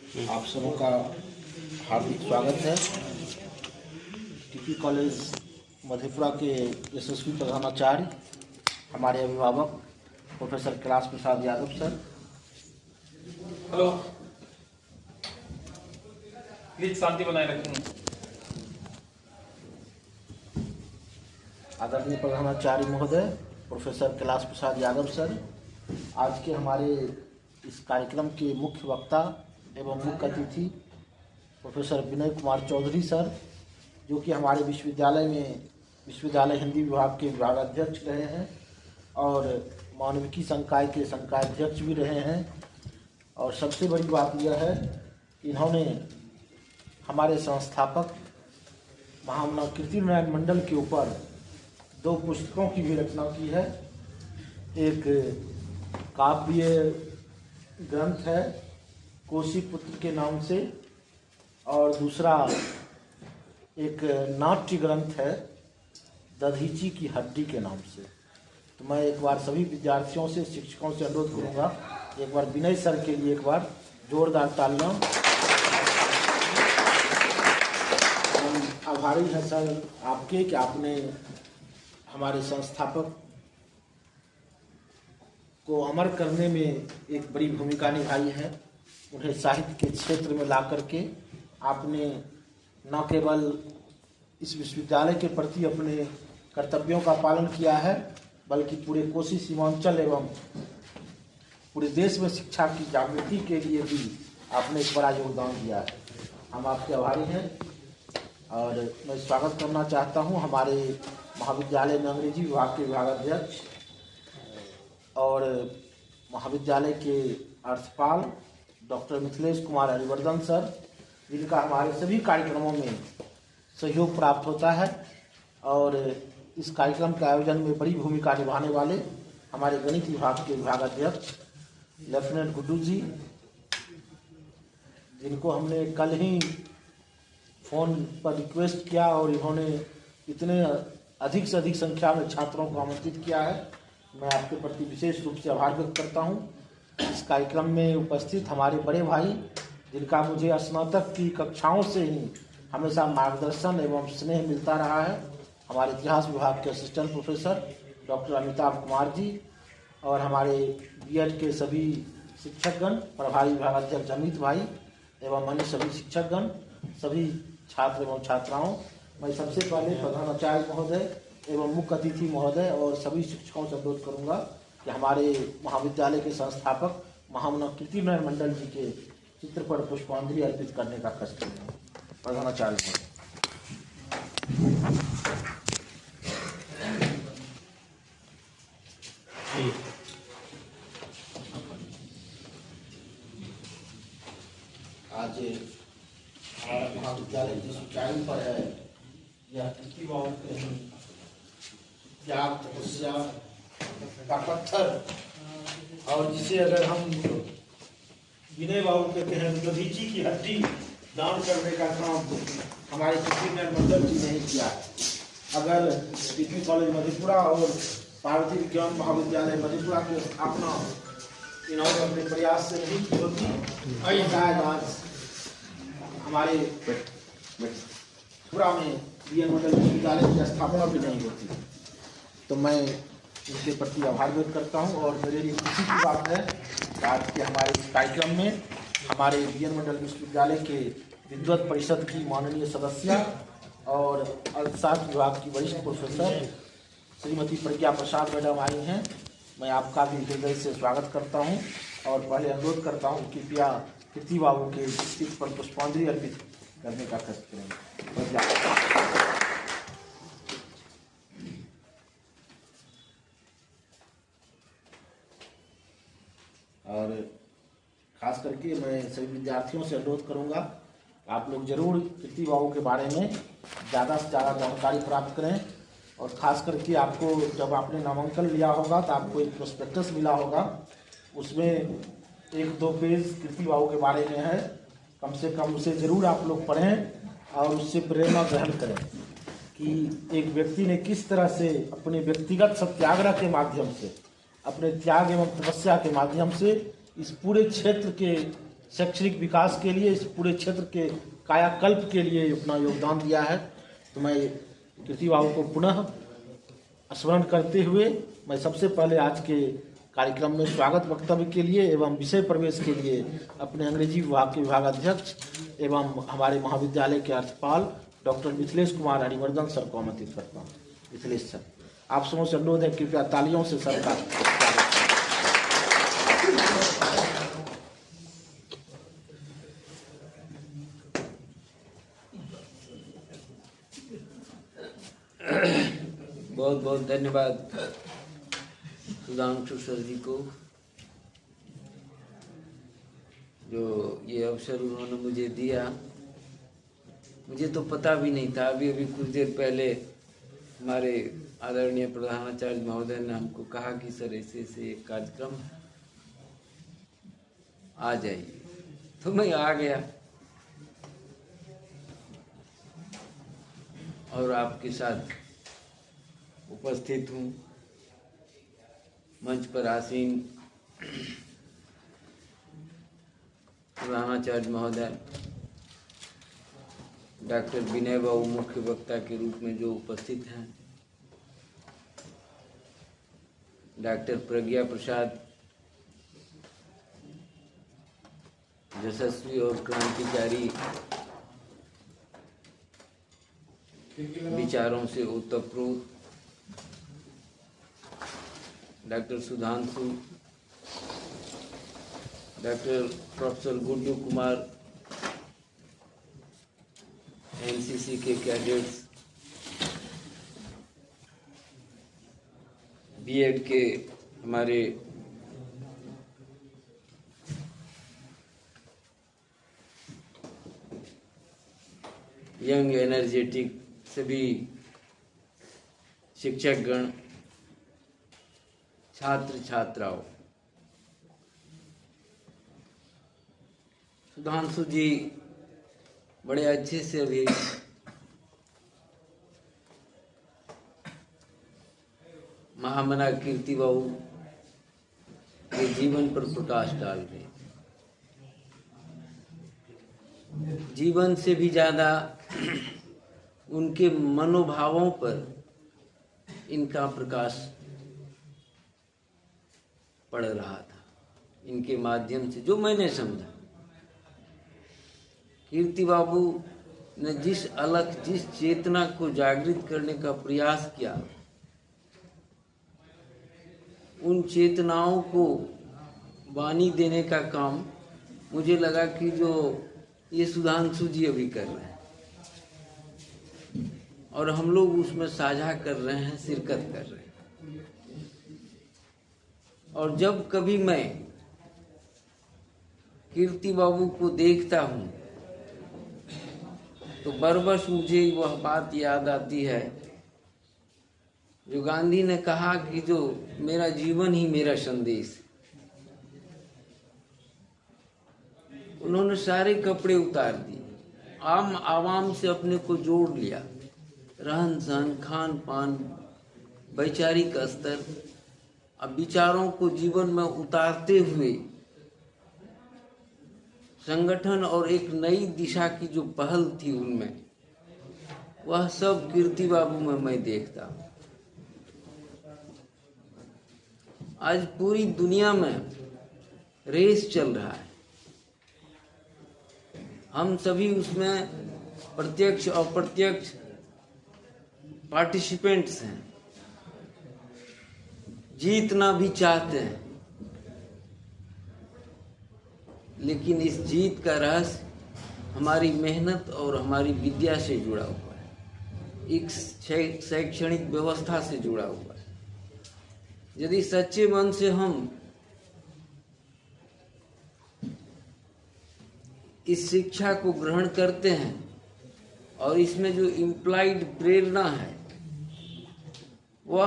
आप सबों का हार्दिक स्वागत है। टीपी कॉलेज मधेपुरा के यशस्वी प्रधानाचार्य, हमारे अभिभावक professor Kailash Prasad Yadav sir, hello, please शांति बनाए रखें। आदरणीय प्रधानाचार्य महोदय प्रोफेसर कैलाश प्रसाद यादव सर, आज के हमारे इस कार्यक्रम के मुख्य वक्ता एवं मुख्य अतिथि प्रोफेसर विनय कुमार चौधरी सर, जो कि हमारे विश्वविद्यालय हिंदी विभाग के विभागाध्यक्ष रहे हैं और मानविकी संकाय के संकायाध्यक्ष भी रहे हैं। और सबसे बड़ी बात यह है कि इन्होंने हमारे संस्थापक महामना कीर्तिनारायण मंडल के ऊपर 2 पुस्तकों की भी रचना की है। एक काव्य ग्रंथ है कोसी पुत्र के नाम से, और दूसरा एक नाट्य ग्रंथ है दधीची की हड्डी के नाम से। तो मैं एक बार सभी विद्यार्थियों से, शिक्षकों से अनुरोध करूंगा, एक बार विनय सर के लिए एक बार जोरदार तालियां। हम आभारी हैं सर आपके कि आपने हमारे संस्थापक को अमर करने में एक बड़ी भूमिका निभाई है। उन्हें साहित्य के क्षेत्र में ला करके आपने न केवल इस विश्वविद्यालय के प्रति अपने कर्तव्यों का पालन किया है, बल्कि पूरे कोसी सीमांचल एवं पूरे देश में शिक्षा की जागृति के लिए भी आपने एक बड़ा योगदान दिया है। हम आपके आभारी हैं। और मैं स्वागत करना चाहता हूं हमारे महाविद्यालय में अंग्रेजी विभाग के विभागाध्यक्ष और महाविद्यालय के अर्थपाल डॉक्टर मिथिलेश कुमार हरिवर्धन सर, जिनका हमारे सभी कार्यक्रमों में सहयोग प्राप्त होता है। और इस कार्यक्रम के आयोजन में बड़ी भूमिका निभाने वाले हमारे गणित विभाग के विभागाध्यक्ष लेफ्टिनेंट गुड्डू जी, जिनको हमने कल ही फ़ोन पर रिक्वेस्ट किया और इन्होंने इतने अधिक से अधिक संख्या में छात्रों को आमंत्रित किया है। मैं आपके प्रति विशेष रूप से आभार व्यक्त करता हूं। इस कार्यक्रम में उपस्थित हमारे बड़े भाई, जिनका मुझे स्नातक की कक्षाओं से ही हमेशा मार्गदर्शन एवं स्नेह मिलता रहा है, हमारे इतिहास विभाग के assistant professor doctor Amitabh Kumar ji, और हमारे बीएड के सभी शिक्षकगण, प्रभारी विभागाध्यक्ष अमित भाई एवं अन्य सभी शिक्षकगण, सभी छात्र एवं छात्राओं, मैं सबसे पहले प्रधानाचार्य महोदय एवं मुख्य अतिथि महोदय और सभी शिक्षकों से अनुरोध करूंगा कि हमारे महाविद्यालय के संस्थापक महामना कीर्तिनारायण मंडल जी के चित्र पर पुष्पांजलि अर्पित करने का कष्ट करें। प्रधानाचार्य महोदय। आज हमारा महाविद्यालय जिस ऊंचाई पर है, यह कीर्ति बाबू के त्याग तपस्या का पत्थर, और जिसे अगर हम विनय बाबू कहते हैं दधीची की हड्डी दान करने का काम हमारे कीर्तिनारायण मंडल जी ने किया है। अगर टीपी कॉलेज मधेपुरा और भारतीय विज्ञान महाविद्यालय मधेपुरा की स्थापना इन्होंने अपने प्रयास से नहीं की होती, शायद आज हमारे मधेपुरा में बीएन मंडल विश्वविद्यालय की स्थापना भी नहीं होती। तो मैं इनके प्रति आभार व्यक्त करता हूं। और मेरे लिए खुशी की बात है कि आज के हमारे इस कार्यक्रम में हमारे बीएन मंडल विश्वविद्यालय के विद्वत परिषद की माननीय सदस्य और अर्थशास्त्र विभाग की वरिष्ठ प्रोफेसर श्रीमती प्रज्ञा प्रसाद मैडम आई हैं। मैं आपका भी हृदय से स्वागत करता हूं और पहले अनुरोध करता हूं कि कृपया कीर्ति बाबू के चित्र पर पुष्पांजलि अर्पित करने का कष्ट करें। और खास करके मैं सभी विद्यार्थियों से अनुरोध करूंगा, आप लोग जरूर कीर्ति बाबू के बारे में ज़्यादा से ज़्यादा जानकारी प्राप्त करें। और ख़ास करके आपको जब आपने नामांकन लिया होगा तो आपको एक प्रोस्पेक्टस मिला होगा, उसमें 1-2 पेज कीर्ति बाबू के बारे में है। कम से कम उसे ज़रूर आप लोग पढ़ें और उससे प्रेरणा ग्रहण करें कि एक व्यक्ति ने किस तरह से अपने व्यक्तिगत सत्याग्रह के माध्यम से, अपने त्याग एवं तपस्या के माध्यम से इस पूरे क्षेत्र के शैक्षणिक विकास के लिए, इस पूरे क्षेत्र के कायाकल्प के लिए अपना योगदान दिया है। तो मैं कीर्ति बाबू को पुनः स्मरण करते हुए मैं सबसे पहले आज के कार्यक्रम में स्वागत वक्तव्य के लिए एवं विषय प्रवेश के लिए अपने अंग्रेजी विभाग के विभागाध्यक्ष एवं हमारे महाविद्यालय के अर्थपाल डॉक्टर मिथिलेश कुमार हरिवर्धन सर को आमंत्रित करता हूँ। मिथिलेश सर, आप सबों से अनुरोध है, कृपया तालियों से सर का बहुत बहुत धन्यवाद सुधांशु सर जी को, जो ये अवसर उन्होंने मुझे दिया। मुझे तो पता भी नहीं था, अभी अभी कुछ देर पहले हमारे आदरणीय प्रधानाचार्य महोदय ने हमको कहा कि सर ऐसे ऐसे एक कार्यक्रम आ जाइए, तो मैं आ गया और आपके साथ उपस्थित हूँ। मंच पर आसीन प्रधानाचार्य महोदय डॉक्टर विनय बाबू मुख्य वक्ता के रूप में जो उपस्थित हैं, डॉक्टर प्रज्ञा प्रसाद यशस्वी और क्रांतिकारी विचारों से ओतप्रोत doctor Sudhanshu, doctor professor Guddu Kumar, NCC के कैडेट्स, बीएड के हमारे यंग एनर्जेटिक सभी शिक्षकगण, छात्र छात्राओं, सुधांशु जी बड़े अच्छे से अभी महामना कीर्ति बाबू के जीवन पर प्रकाश डाल रहे। जीवन से भी ज्यादा उनके मनोभावों पर इनका प्रकाश पड़ रहा था। इनके माध्यम से जो मैंने समझा, कीर्ति बाबू ने जिस अलख, जिस चेतना को जागृत करने का प्रयास किया, उन चेतनाओं को वाणी देने का काम मुझे लगा कि जो ये सुधांशु जी अभी कर रहे हैं और हम लोग उसमें साझा कर रहे हैं, शिरकत कर रहे हैं। और जब कभी मैं कीर्ति बाबू को देखता हूँ तो बरबस मुझे वह बात याद आती है जो गांधी ने कहा कि जो मेरा जीवन ही मेरा संदेश। उन्होंने सारे कपड़े उतार दिए, आवाम से अपने को जोड़ लिया, रहन सहन, खान पान, वैचारिक स्तर, अब विचारों को जीवन में उतारते हुए संगठन और एक नई दिशा की जो पहल थी उनमें, वह सब कीर्ति बाबू में मैं देखता हूँ। आज पूरी दुनिया में रेस चल रहा है, हम सभी उसमें प्रत्यक्ष और अप्रत्यक्ष पार्टिसिपेंट्स हैं, जीतना भी चाहते हैं, लेकिन इस जीत का रहस्य हमारी मेहनत और हमारी विद्या से जुड़ा हुआ है, एक शैक्षणिक व्यवस्था से जुड़ा हुआ है। यदि सच्चे मन से हम इस शिक्षा को ग्रहण करते हैं और इसमें जो इम्प्लाइड प्रेरणा है वह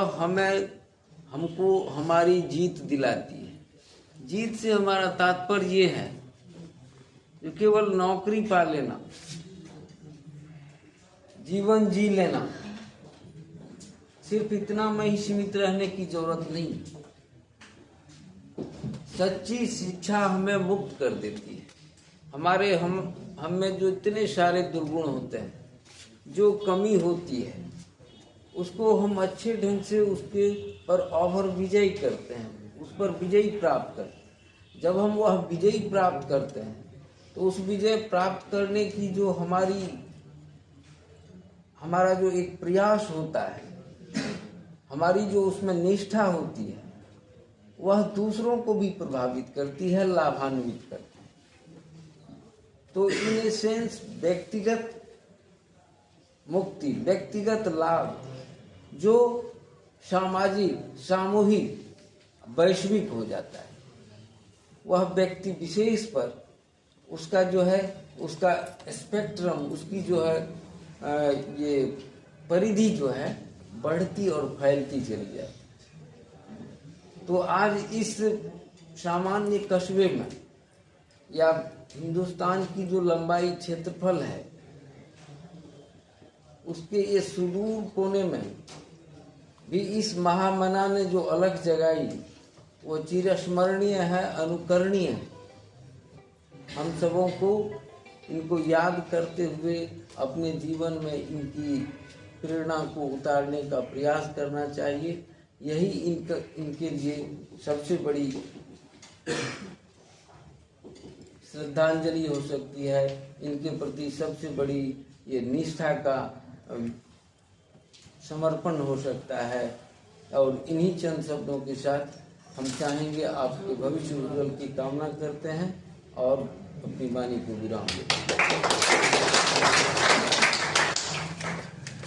हमको हमारी जीत दिलाती है। जीत से हमारा तात्पर्य ये है जो केवल नौकरी पा लेना, जीवन जी लेना, सिर्फ इतना में ही सीमित रहने की जरूरत नहीं। सच्ची शिक्षा हमें मुक्त कर देती है। हम में जो इतने सारे दुर्गुण होते हैं, जो कमी होती है, उसको हम अच्छे ढंग से उसके पर ओवर विजय करते हैं, उस पर विजय प्राप्त करते हैं। जब हम वह विजय प्राप्त करते हैं तो उस विजय प्राप्त करने की जो हमारा जो एक प्रयास होता है, हमारी जो उसमें निष्ठा होती है, वह दूसरों को भी प्रभावित करती है, लाभान्वित करती है। तो इन ए सेंस व्यक्तिगत मुक्ति, व्यक्तिगत लाभ जो सामाजिक, सामूहिक, वैश्विक हो जाता है, वह व्यक्ति विशेष पर उसका जो है, उसका स्पेक्ट्रम, उसकी जो है ये परिधि जो है बढ़ती और फैलती चली जाए। तो आज इस सामान्य कस्बे में या हिंदुस्तान की जो लंबाई क्षेत्रफल है, उसके ये सुदूर कोने में भी इस महामना ने जो अलग जगाई, वो चिरस्मरणीय है, अनुकरणीय है। हम सबों को इनको याद करते हुए अपने जीवन में इनकी प्रेरणा को उतारने का प्रयास करना चाहिए। यही इनके लिए सबसे बड़ी श्रद्धांजलि हो सकती है, इनके प्रति सबसे बड़ी ये निष्ठा का समर्पण हो सकता है। और इन्हीं चंद शब्दों के साथ हम चाहेंगे, आपके भविष्य उज्ज्वल की कामना करते हैं और अपनी वाणी को विराम देते हैं।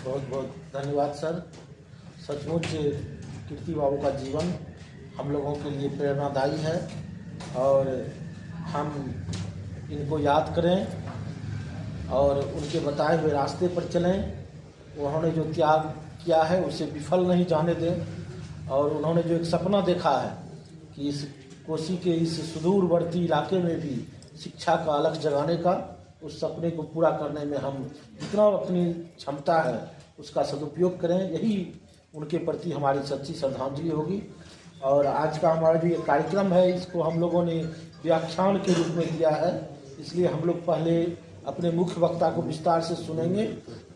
बहुत बहुत धन्यवाद सर। सचमुच कीर्ति बाबू का जीवन हम लोगों के लिए प्रेरणादायी है और हम इनको याद करें और उनके बताए हुए रास्ते पर चलें। उन्होंने जो त्याग किया है उसे विफल नहीं जाने दें और उन्होंने जो एक सपना देखा है कि इस कोसी के इस सुदूरवर्ती इलाके में भी शिक्षा का अलख जगाने का, उस सपने को पूरा करने में हम जितना अपनी क्षमता है उसका सदुपयोग करें। यही उनके प्रति हमारी सच्ची श्रद्धांजलि होगी। और आज का हमारा जो ये कार्यक्रम है, इसको हम लोगों ने व्याख्यान के रूप में दिया है, इसलिए हम लोग पहले अपने मुख्य वक्ता को विस्तार से सुनेंगे,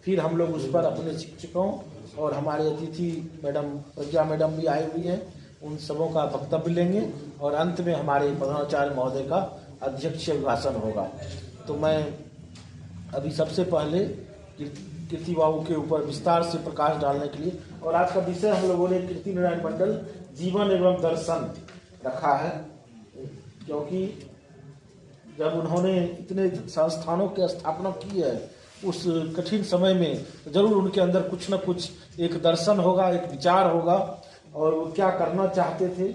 फिर हम लोग उस पर अपने शिक्षकों और हमारे अतिथि मैडम प्रज्ञा मैडम भी आई हुई हैं, उन सबों का वक्तव्य लेंगे और अंत में हमारे प्रधानाचार्य महोदय का अध्यक्षीय भाषण होगा। तो मैं अभी सबसे पहले कीर्ति बाबू के ऊपर विस्तार से प्रकाश डालने के लिए, और आज का विषय हम लोगों ने कीर्ति नारायण मंडल जीवन एवं दर्शन रखा है, क्योंकि जब उन्होंने इतने संस्थानों की स्थापना की है उस कठिन समय में जरूर उनके अंदर कुछ न कुछ एक दर्शन होगा, एक विचार होगा और वो क्या करना चाहते थे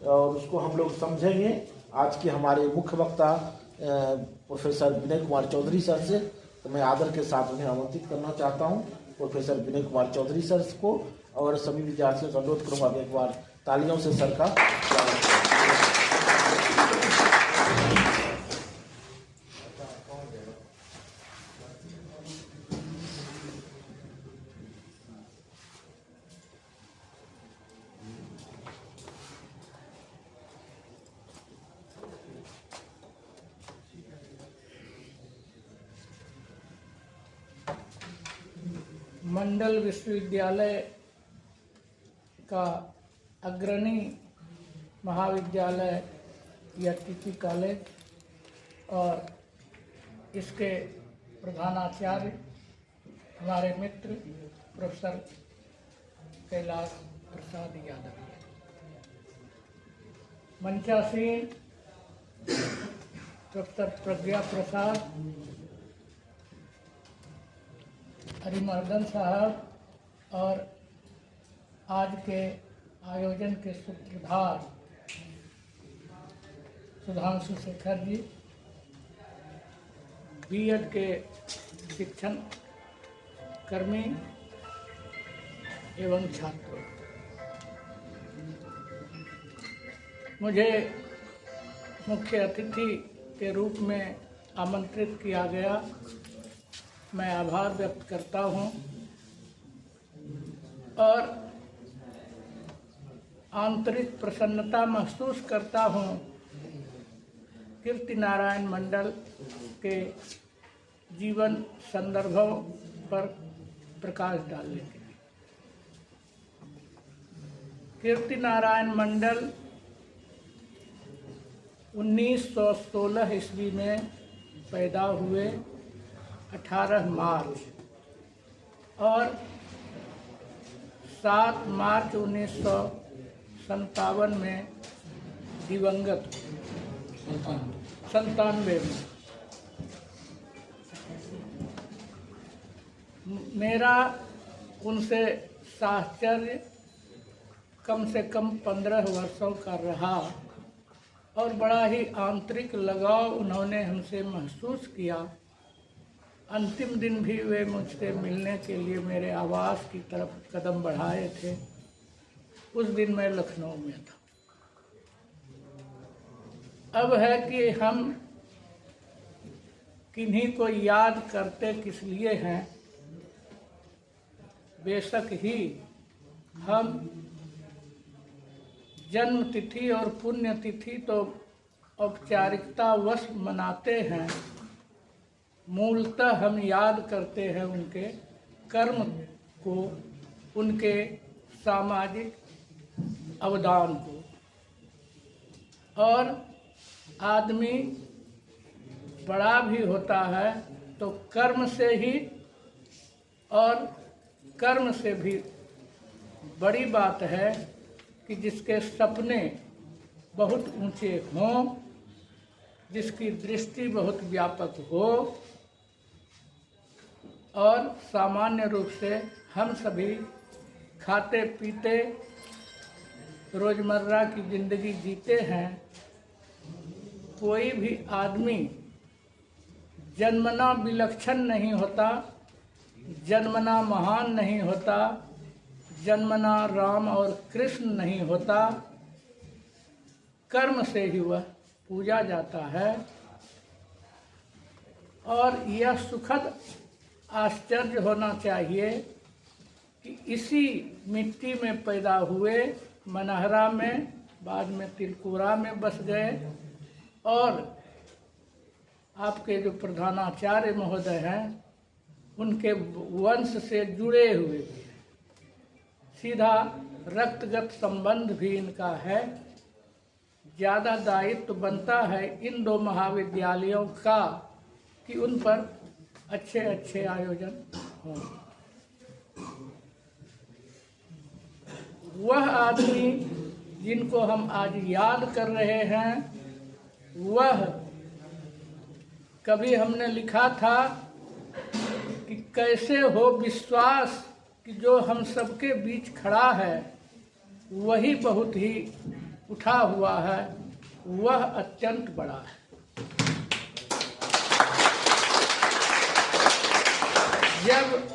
और उसको हम लोग समझेंगे आज के हमारे मुख्य वक्ता प्रोफेसर विनय कुमार चौधरी सर से। तो मैं आदर के साथ उन्हें आमंत्रित करना चाहता हूं, प्रोफेसर विनय कुमार चौधरी सर को, और सभी विद्यार्थियों से अनुरोध करूँगा एक बार तालियों से सर का स्वागत करें। मंडल विश्वविद्यालय का अग्रणी महाविद्यालय या टीटी कॉलेज और इसके प्रधानाचार्य हमारे मित्र प्रोफेसर कैलाश प्रसाद यादव, मंचासीन प्रोफेसर प्रज्ञा प्रसाद, हरिमर्दन साहब और आज के आयोजन के सूत्रधार सुधांशु शेखर जी, बीएड के शिक्षण कर्मी एवं छात्रों, मुझे मुख्य अतिथि के रूप में आमंत्रित किया गया। मैं आभार व्यक्त करता हूं और आंतरिक प्रसन्नता महसूस करता हूं कीर्ति नारायण मंडल के जीवन संदर्भों पर प्रकाश डालने के लिए। कीर्ति नारायण मंडल 1916 ईस्वी में पैदा हुए 18 मार्च और 7 मार्च 1957 में दिवंगत 97 में। मेरा उनसे साहचर्य कम से कम 15 वर्षों का रहा और बड़ा ही आंतरिक लगाव उन्होंने हमसे महसूस किया। अंतिम दिन भी वे मुझसे मिलने के लिए मेरे आवास की तरफ कदम बढ़ाए थे। उस दिन मैं लखनऊ में था। अब है कि हम किन्हीं को याद करते किस लिए हैं। बेशक ही हम जन्म तिथि और पुण्य तिथि तो औपचारिकतावश मनाते हैं, मूलतः हम याद करते हैं उनके कर्म को, उनके सामाजिक अवदान को। और आदमी बड़ा भी होता है तो कर्म से ही, और कर्म से भी बड़ी बात है कि जिसके सपने बहुत ऊंचे हों, जिसकी दृष्टि बहुत व्यापक हो। और सामान्य रूप से हम सभी खाते पीते रोजमर्रा की जिंदगी जीते हैं। कोई भी आदमी जन्मना विलक्षण नहीं होता, जन्मना महान नहीं होता, जन्मना राम और कृष्ण नहीं होता। कर्म से ही वह पूजा जाता है। और यह सुखद आश्चर्य होना चाहिए कि इसी मिट्टी में पैदा हुए, मनहरा में, बाद में तिलकुरा में बस गए और आपके जो प्रधानाचार्य महोदय हैं उनके वंश से जुड़े हुए भी हैं। सीधा रक्तगत संबंध भी इनका है। ज़्यादा दायित्व बनता है इन 2 महाविद्यालयों का कि उन पर अच्छे अच्छे आयोजन हों। वह आदमी जिनको हम आज याद कर रहे हैं, वह कभी हमने लिखा था कि कैसे हो विश्वास कि जो हम सबके बीच खड़ा है वही बहुत ही उठा हुआ है, वह अत्यंत बड़ा है। जब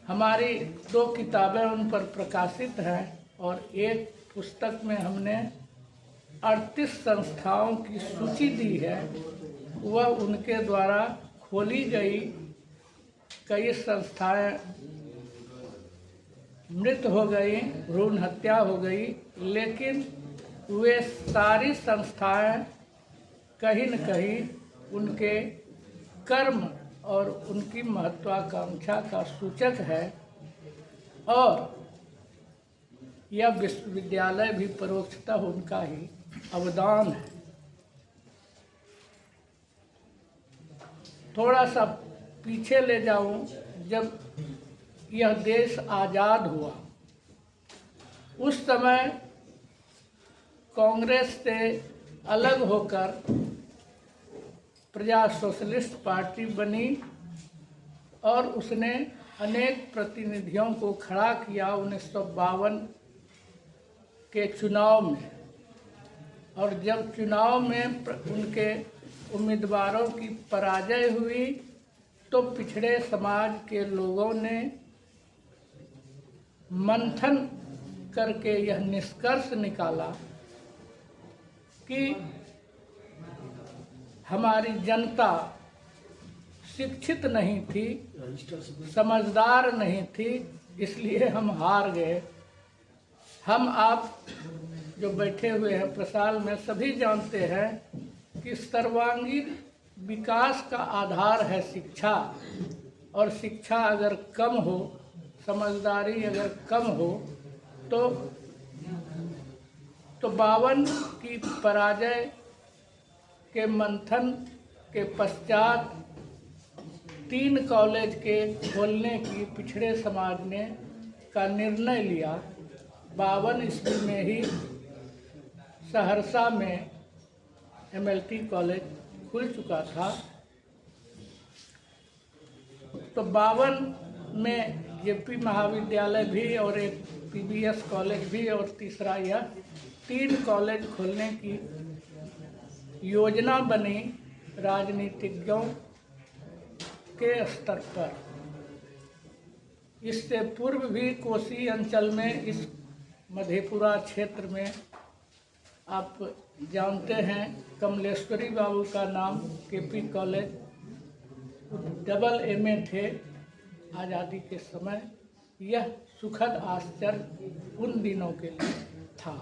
हमारी 2 किताबें उन पर प्रकाशित हैं और एक पुस्तक में हमने 38 संस्थाओं की सूची दी है, वह उनके द्वारा खोली गई। कई संस्थाएं मृत हो गई, भ्रूण हत्या हो गई, लेकिन वे सारी संस्थाएं कहीं न कहीं उनके कर्म और उनकी महत्वाकांक्षा का सूचक है। और यह विश्वविद्यालय भी परोक्षतः उनका ही अवदान है। थोड़ा सा पीछे ले जाऊं, जब यह देश आज़ाद हुआ उस समय कांग्रेस से अलग होकर प्रजा सोशलिस्ट पार्टी बनी और उसने अनेक प्रतिनिधियों को खड़ा किया 1952 के चुनाव में। और जब चुनाव में उनके उम्मीदवारों की पराजय हुई तो पिछड़े समाज के लोगों ने मंथन करके यह निष्कर्ष निकाला कि हमारी जनता शिक्षित नहीं थी, समझदार नहीं थी, इसलिए हम हार गए। हम आप जो बैठे हुए हैं प्रसाल में सभी जानते हैं कि सर्वांगीण विकास का आधार है शिक्षा, और शिक्षा अगर कम हो, समझदारी अगर कम हो, तो 52 की पराजय के मंथन के पश्चात 3 कॉलेज के खोलने की पिछड़े समाज ने का निर्णय लिया। 52 ईस्वी में ही सहरसा में MLT कॉलेज खुल चुका था। तो 52 में JP महाविद्यालय भी और एक PBS कॉलेज भी और तीसरा यह 3 कॉलेज खोलने की योजना बनी राजनीतिज्ञों के स्तर पर। इससे पूर्व भी कोसी अंचल में, इस मधेपुरा क्षेत्र में आप जानते हैं कमलेश्वरी बाबू का नाम, KP कॉलेज, AA थे आज़ादी के समय। यह सुखद आश्चर्य उन दिनों के लिए था।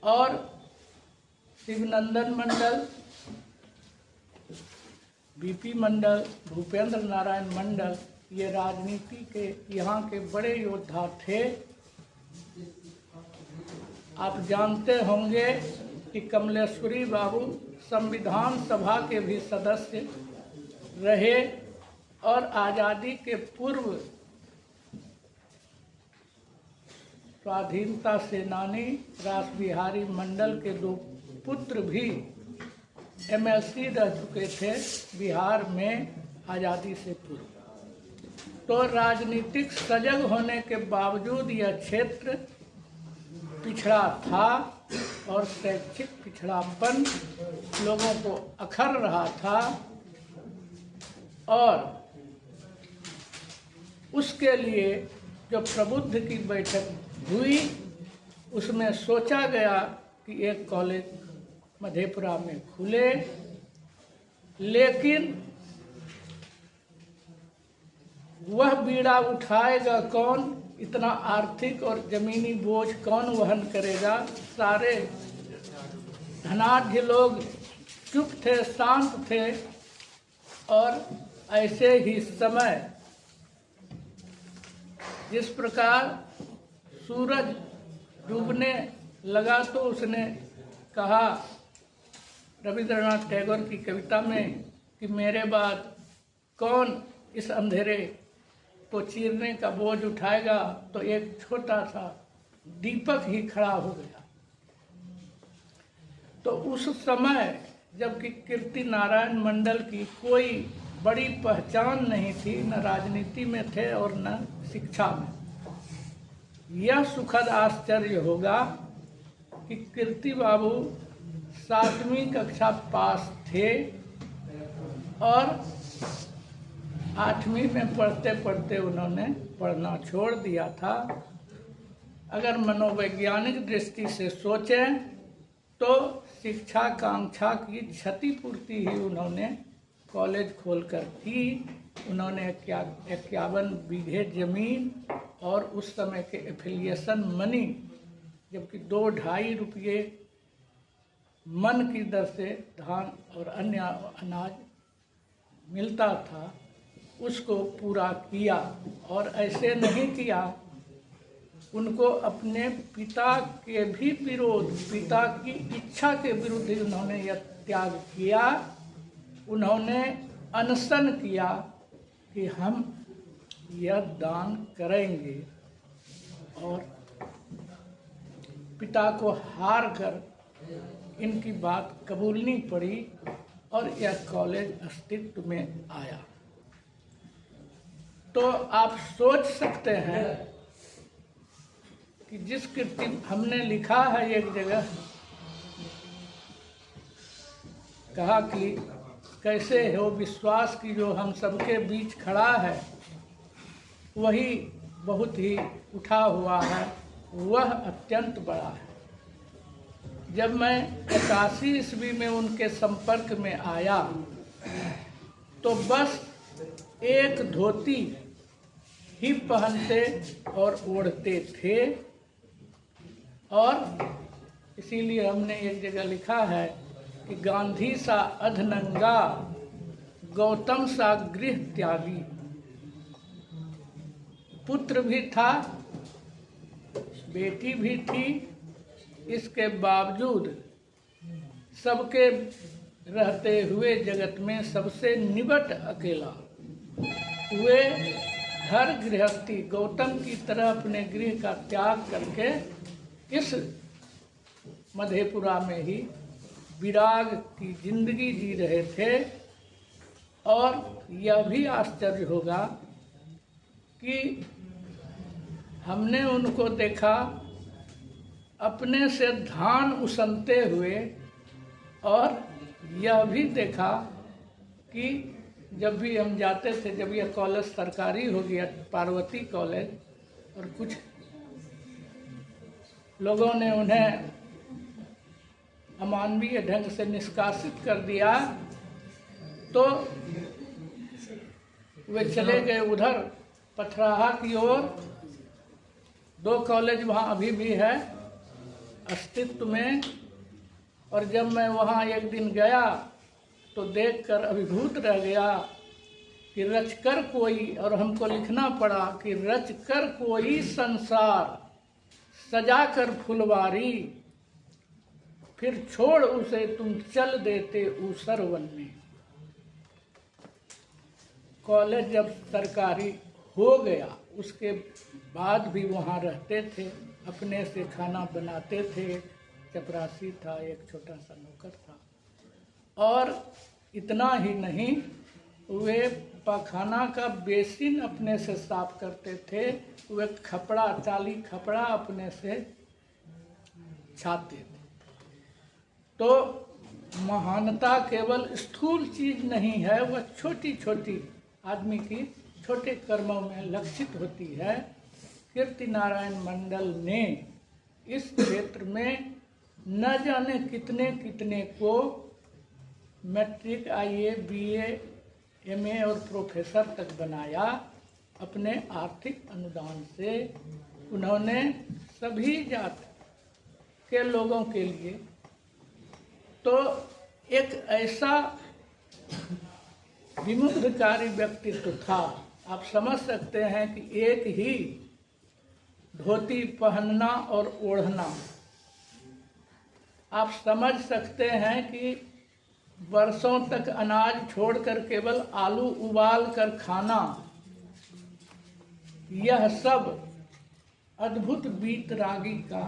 और शिवनंदन मंडल, BP मंडल, भूपेंद्र नारायण मंडल, ये राजनीति के यहाँ के बड़े योद्धा थे। आप जानते होंगे कि कमलेश्वरी बाबू संविधान सभा के भी सदस्य रहे और आज़ादी के पूर्व स्वाधीनता सेनानी रासबिहारी मंडल के 2 पुत्र भी MLC रह चुके थे बिहार में आज़ादी से पूर्व। तो राजनीतिक सजग होने के बावजूद यह क्षेत्र पिछड़ा था और शैक्षिक पिछड़ापन लोगों को अखर रहा था, और उसके लिए जो प्रबुद्ध की बैठक हुई उसमें सोचा गया कि एक कॉलेज मधेपुरा में खुले। लेकिन वह बीड़ा उठाएगा कौन, इतना आर्थिक और जमीनी बोझ कौन वहन करेगा। सारे धनाढ्य लोग चुप थे, शांत थे, और ऐसे ही समय जिस प्रकार सूरज डूबने लगा तो उसने कहा रविंद्रनाथ टैगोर की कविता में कि मेरे बाद कौन इस अंधेरे को चीरने का बोझ उठाएगा, तो एक छोटा सा दीपक ही खड़ा हो गया। तो उस समय जबकि कीर्ति नारायण मंडल की कोई बड़ी पहचान नहीं थी, न राजनीति में थे और न शिक्षा में, यह सुखद आश्चर्य होगा कि कीर्ति बाबू 7वीं कक्षा पास थे और 8वीं में पढ़ते पढ़ते उन्होंने पढ़ना छोड़ दिया था। अगर मनोवैज्ञानिक दृष्टि से सोचें तो शिक्षा कांक्षा की क्षतिपूर्ति ही उन्होंने कॉलेज खोलकर की। उन्होंने 51 बीघे जमीन और उस समय के एफिलिएशन मनी, जबकि 2-2.5 रुपये मन की दर से धान और अन्य अनाज मिलता था, उसको पूरा किया। और ऐसे नहीं किया, उनको अपने पिता के भी विरोध, पिता की इच्छा के विरुद्ध ही उन्होंने यह त्याग किया। उन्होंने अनशन किया कि हम यह दान करेंगे, और पिता को हार कर इनकी बात कबूलनी पड़ी और यह कॉलेज अस्तित्व में आया। तो आप सोच सकते हैं कि जिस कीर्ति हमने लिखा है एक जगह, कहा कि कैसे हो विश्वास की जो हम सबके बीच खड़ा है, वही बहुत ही उठा हुआ है, वह अत्यंत बड़ा है। जब मैं 81 ईस्वी में उनके संपर्क में आया तो बस एक धोती ही पहनते और ओढ़ते थे। और इसीलिए हमने एक जगह लिखा है कि गांधी सा अधनंगा, गौतम सा गृह त्यागी। पुत्र भी था, बेटी भी थी, इसके बावजूद सबके रहते हुए जगत में सबसे निबट अकेला वे हर गृहस्थी गौतम की तरह अपने गृह का त्याग करके इस मधेपुरा में ही विराग की जिंदगी जी रहे थे। और यह भी आश्चर्य होगा कि हमने उनको देखा अपने से धान उसनते हुए, और यह भी देखा कि जब भी हम जाते थे, जब यह कॉलेज सरकारी हो गया पार्वती कॉलेज, और कुछ लोगों ने उन्हें अमानवीय ढंग से निष्कासित कर दिया, तो वे चले गए उधर पथराहा की ओर। 2 कॉलेज वहाँ अभी भी है अस्तित्व में। और जब मैं वहाँ एक दिन गया तो देखकर अभिभूत रह गया कि रचकर कोई, और हमको लिखना पड़ा कि रचकर कोई संसार, सजाकर फुलवारी, फिर छोड़ उसे तुम चल देते ऊसर वन में। कॉलेज जब सरकारी हो गया उसके बाद भी वहाँ रहते थे, अपने से खाना बनाते थे, चपरासी था, एक छोटा सा नौकर था। और इतना ही नहीं, वे पखाना का बेसिन अपने से साफ करते थे, वे खपड़ा, चाली खपड़ा अपने से छाते थे। तो महानता केवल स्थूल चीज नहीं है, वह छोटी छोटी आदमी की छोटे कर्मों में लक्षित होती है। कीर्ति नारायण मंडल ने इस क्षेत्र में न जाने कितने कितने को मैट्रिक, आईए, बीए, एमए और प्रोफेसर तक बनाया अपने आर्थिक अनुदान से। उन्होंने सभी जात के लोगों के लिए तो एक ऐसा विमुग्धकारी व्यक्तित्व था। आप समझ सकते हैं कि एक ही धोती पहनना और ओढ़ना, आप समझ सकते हैं कि वर्षों तक अनाज छोड़कर केवल आलू उबाल कर खाना, यह सब अद्भुत वीतरागी का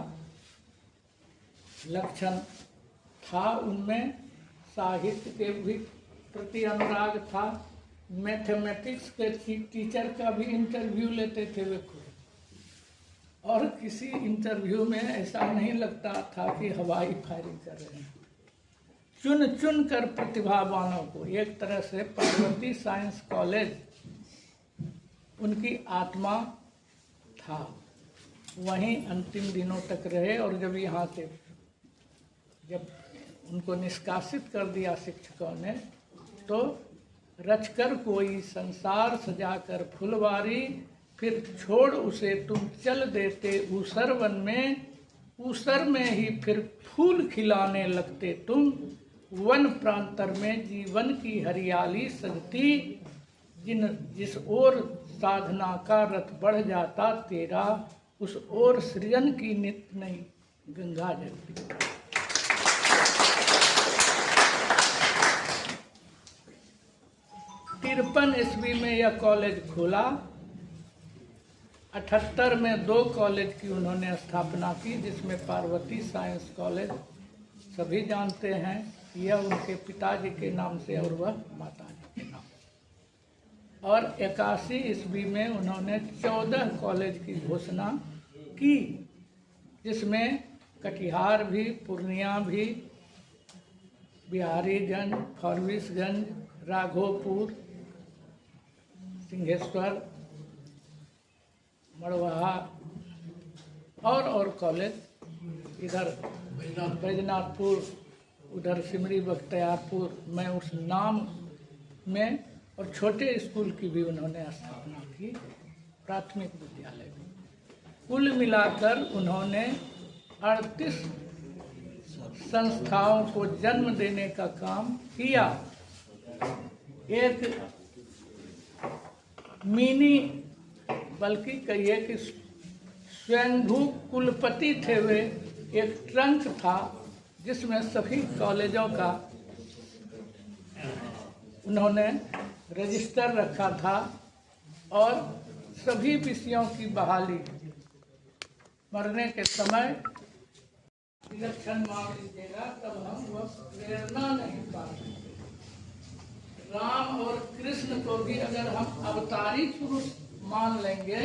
लक्षण था। उनमें साहित्य के भी प्रति अनुराग था। मैथमेटिक्स के टीचर का भी इंटरव्यू लेते थे वे खुद, और किसी इंटरव्यू में ऐसा नहीं लगता था कि हवाई फायरिंग कर रहे हैं। चुन चुन कर प्रतिभावानों को, एक तरह से पार्वती साइंस कॉलेज उनकी आत्मा था। वहीं अंतिम दिनों तक रहे, और जब यहाँ से जब उनको निष्कासित कर दिया शिक्षकों ने, तो रचकर कोई संसार, सजाकर फुलवारी, फिर छोड़ उसे तुम चल देते ऊसर वन में। ऊसर में ही फिर फूल खिलाने लगते तुम, वन प्रांतर में जीवन की हरियाली सजती। जिस ओर साधना का रथ बढ़ जाता तेरा, उस ओर सृजन की नित्य नई गंगा जगती। 53 ईस्वी में यह कॉलेज खुला। 78 में 2 कॉलेज की उन्होंने स्थापना की, जिसमें पार्वती साइंस कॉलेज सभी जानते हैं, यह उनके पिताजी के नाम से और वह माताजी के नाम। और 81 ईस्वी में उन्होंने 14 कॉलेज की घोषणा की, जिसमें कटिहार भी, पूर्णिया भी, बिहारीगंज, फरबिसगंज, राघोपुर, सिंहेश्वर, मड़वाहा और कॉलेज इधर बैजनाथपुर, उधर सिमरी बख्तियारपुर में उस नाम में, और छोटे स्कूल की भी उन्होंने स्थापना की, प्राथमिक विद्यालय में। कुल मिलाकर उन्होंने 38 संस्थाओं को जन्म देने का काम किया। एक मिनी, बल्कि कहिए कि स्वयंभू कुलपति थे वे। एक ट्रंक था जिसमें सभी कॉलेजों का उन्होंने रजिस्टर रखा था और सभी विषयों की बहाली। मरने के समय विलक्षण मान लीजिएगा, तब हम वह प्रेरणा नहीं पाते। राम और कृष्ण को भी अगर हम अवतारी पुरुष मान लेंगे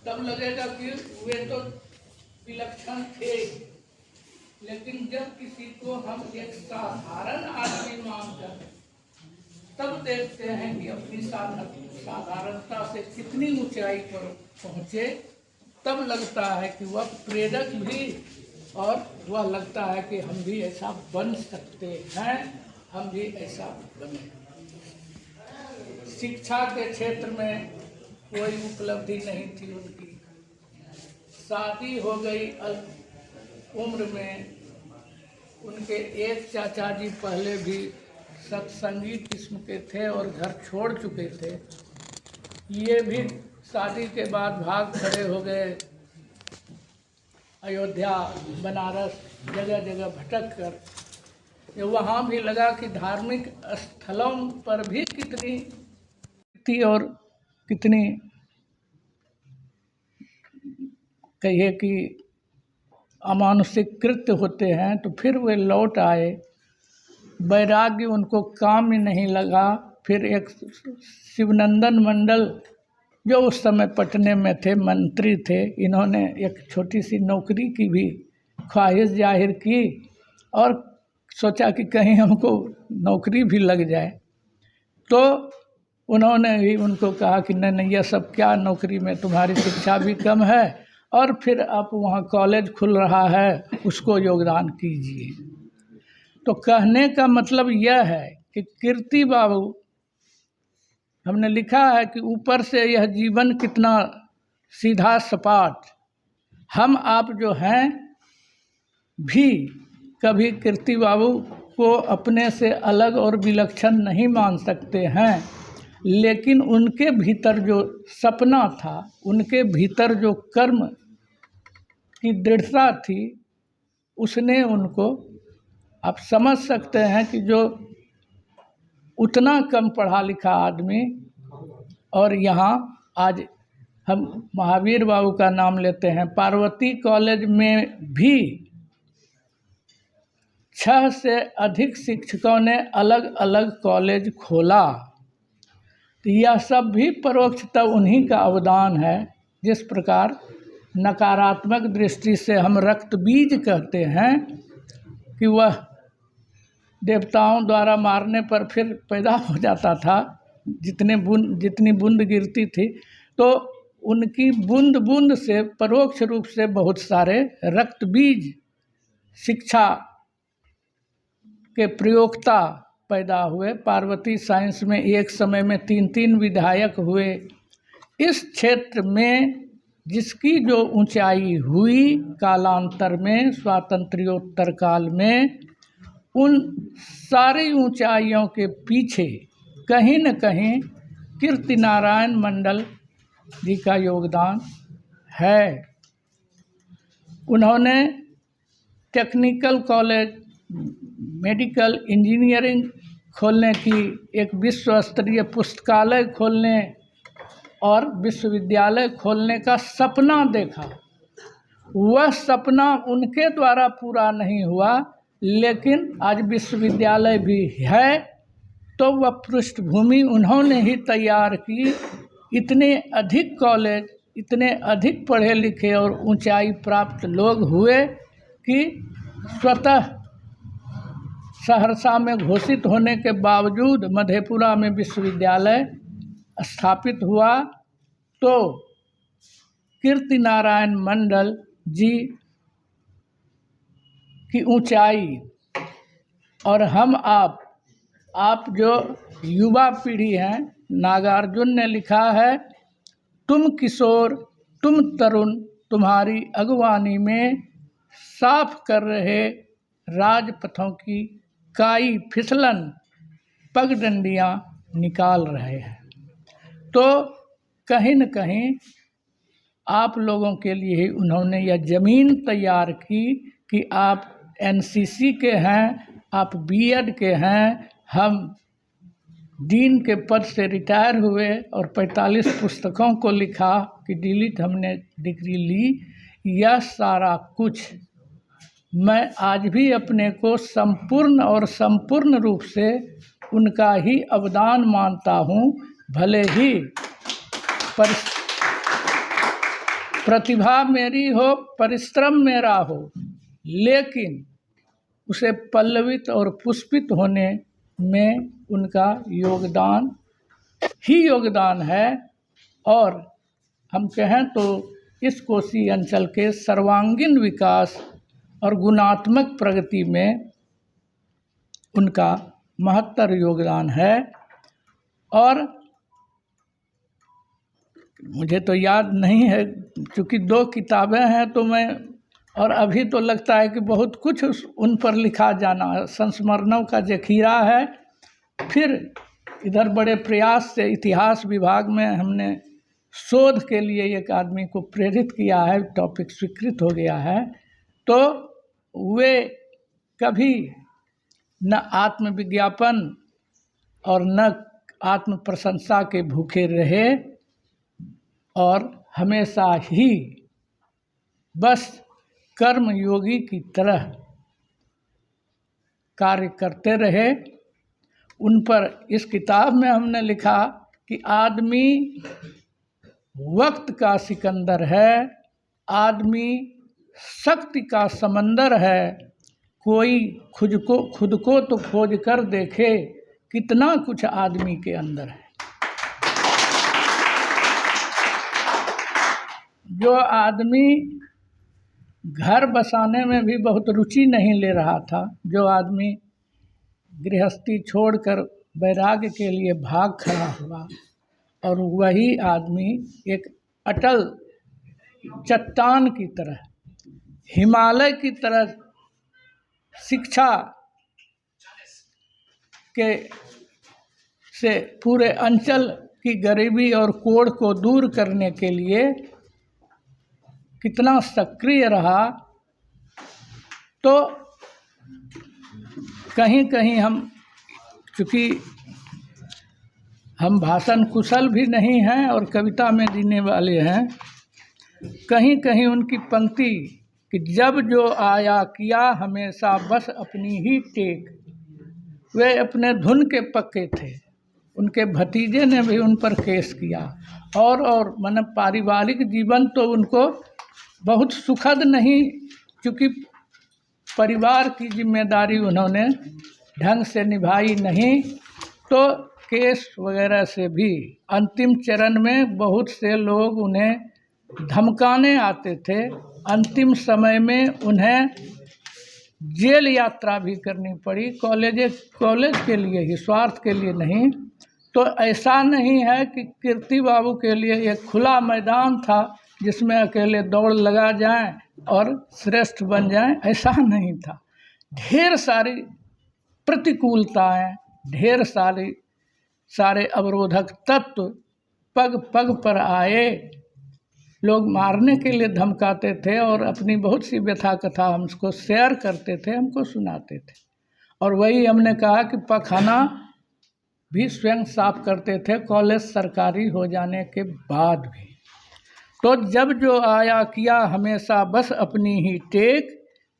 तब लगेगा कि वे तो विलक्षण थे, लेकिन जब किसी को हम एक साधारण आदमी मानकर तब देखते हैं कि अपनी साधारणता से कितनी ऊंचाई पर पहुंचे, तब लगता है कि वह प्रेरक भी, और वह लगता है कि हम भी ऐसा बन सकते हैं, हम भी ऐसा बने। शिक्षा के क्षेत्र में कोई उपलब्धि नहीं थी उनकी। शादी हो गई अल्प उम्र में। उनके एक चाचा जी पहले भी सत्संगी किस्म के थे और घर छोड़ चुके थे। ये भी शादी के बाद भाग खड़े हो गए, अयोध्या, बनारस, जगह जगह भटक कर। वहाँ भी लगा कि धार्मिक स्थलों पर भी कितनी और कितनी कहिए कि अमानुषिक कृत्य होते हैं, तो फिर वे लौट आए। वैराग्य उनको काम में नहीं लगा। फिर एक शिवनंदन मंडल जो उस समय पटने में थे, मंत्री थे, इन्होंने एक छोटी सी नौकरी की भी ख्वाहिश जाहिर की और सोचा कि कहीं हमको नौकरी भी लग जाए। तो उन्होंने भी उनको कहा कि नहीं, यह सब क्या, नौकरी में तुम्हारी शिक्षा भी कम है और फिर आप वहाँ कॉलेज खुल रहा है, उसको योगदान कीजिए। तो कहने का मतलब यह है कि कीर्ति बाबू, हमने लिखा है कि ऊपर से यह जीवन कितना सीधा सपाट, हम आप जो हैं भी कभी कीर्ति बाबू को अपने से अलग और विलक्षण नहीं मान सकते हैं, लेकिन उनके भीतर जो सपना था, उनके भीतर जो कर्म की दृढ़ता थी, उसने उनको, आप समझ सकते हैं कि जो उतना कम पढ़ा लिखा आदमी, और यहाँ आज हम महावीर बाबू का नाम लेते हैं, पार्वती कॉलेज में भी 6 से अधिक शिक्षकों ने अलग अलग कॉलेज खोला। तो यह सब भी परोक्षतः उन्हीं का अवदान है। जिस प्रकार नकारात्मक दृष्टि से हम रक्त बीज कहते हैं कि वह देवताओं द्वारा मारने पर फिर पैदा हो जाता था, जितनी बूंद गिरती थी, तो उनकी बूंद बूंद से परोक्ष रूप से बहुत सारे रक्त बीज शिक्षा के प्रयोक्ता पैदा हुए। पार्वती साइंस में एक समय में 3-3 विधायक हुए। इस क्षेत्र में जिसकी जो ऊंचाई हुई कालांतर में, स्वातंत्र्योत्तर काल में, उन सारी ऊंचाइयों के पीछे कहीं न कहीं कीर्ति नारायण मंडल जी का योगदान है। उन्होंने टेक्निकल कॉलेज, मेडिकल, इंजीनियरिंग खोलने की, एक विश्व स्तरीय पुस्तकालय खोलने और विश्वविद्यालय खोलने का सपना देखा। वह सपना उनके द्वारा पूरा नहीं हुआ, लेकिन आज विश्वविद्यालय भी है, तो वह पृष्ठभूमि उन्होंने ही तैयार की। इतने अधिक कॉलेज, इतने अधिक पढ़े लिखे और ऊंचाई प्राप्त लोग हुए कि स्वतः सहरसा में घोषित होने के बावजूद मधेपुरा में विश्वविद्यालय स्थापित हुआ। तो कीर्ति नारायण मंडल जी की ऊंचाई, और हम आप जो युवा पीढ़ी हैं, नागार्जुन ने लिखा है, तुम किशोर, तुम तरुण, तुम्हारी अगवानी में साफ कर रहे राजपथों की काई फिसलन पगडंडियां निकाल रहे हैं। तो कहीं न कहीं आप लोगों के लिए ही उन्होंने यह ज़मीन तैयार की कि आप एनसीसी के हैं, आप बीएड के हैं, हम डीन के पद से रिटायर हुए और 45 पुस्तकों को लिखा कि डिलीट हमने डिग्री ली। यह सारा कुछ मैं आज भी अपने को संपूर्ण और संपूर्ण रूप से उनका ही अवदान मानता हूँ। भले ही प्रतिभा मेरी हो, परिश्रम मेरा हो, लेकिन उसे पल्लवित और पुष्पित होने में उनका योगदान ही योगदान है। और हम कहें तो इस कोसी अंचल के सर्वांगीण विकास और गुणात्मक प्रगति में उनका महत्तर योगदान है। और मुझे तो याद नहीं है, क्योंकि 2 किताबें हैं तो मैं, और अभी तो लगता है कि बहुत कुछ उन पर लिखा जाना, संस्मरणों का जखीरा है। फिर इधर बड़े प्रयास से इतिहास विभाग में हमने शोध के लिए एक आदमी को प्रेरित किया है, टॉपिक स्वीकृत हो गया है। तो वे कभी न आत्मविज्ञापन और न आत्म प्रशंसा के भूखे रहे और हमेशा ही बस कर्म योगी की तरह कार्य करते रहे। उन पर इस किताब में हमने लिखा कि आदमी वक्त का सिकंदर है, आदमी शक्ति का समंदर है, कोई खुद को तो खोज कर देखे कितना कुछ आदमी के अंदर है। जो आदमी घर बसाने में भी बहुत रुचि नहीं ले रहा था, जो आदमी गृहस्थी छोड़कर वैराग्य के लिए भाग खड़ा हुआ, और वही आदमी एक अटल चट्टान की तरह, हिमालय की तरह शिक्षा के से पूरे अंचल की गरीबी और कोढ़ को दूर करने के लिए कितना सक्रिय रहा। तो कहीं कहीं हम, चूँकि हम भाषण कुशल भी नहीं हैं और कविता में जीने वाले हैं, कहीं कहीं उनकी पंक्ति कि जब जो आया किया हमेशा बस अपनी ही टेक, वे अपने धुन के पक्के थे। उनके भतीजे ने भी उन पर केस किया, और माने पारिवारिक जीवन तो उनको बहुत सुखद नहीं, क्योंकि परिवार की जिम्मेदारी उन्होंने ढंग से निभाई नहीं। तो केस वगैरह से भी अंतिम चरण में बहुत से लोग उन्हें धमकाने आते थे। अंतिम समय में उन्हें जेल यात्रा भी करनी पड़ी, कॉलेज के लिए ही, स्वार्थ के लिए नहीं। तो ऐसा नहीं है कि कीर्ति बाबू के लिए एक खुला मैदान था जिसमें अकेले दौड़ लगा जाएं और श्रेष्ठ बन जाएं, ऐसा नहीं था। ढेर सारी प्रतिकूलताएं, ढेर सारे अवरोधक तत्व पग पग पर आए। लोग मारने के लिए धमकाते थे और अपनी बहुत सी व्यथा कथा हमको शेयर करते थे, हमको सुनाते थे। और वही हमने कहा कि पखाना भी स्वयं साफ करते थे कॉलेज सरकारी हो जाने के बाद भी। तो जब जो आया किया हमेशा बस अपनी ही टेक,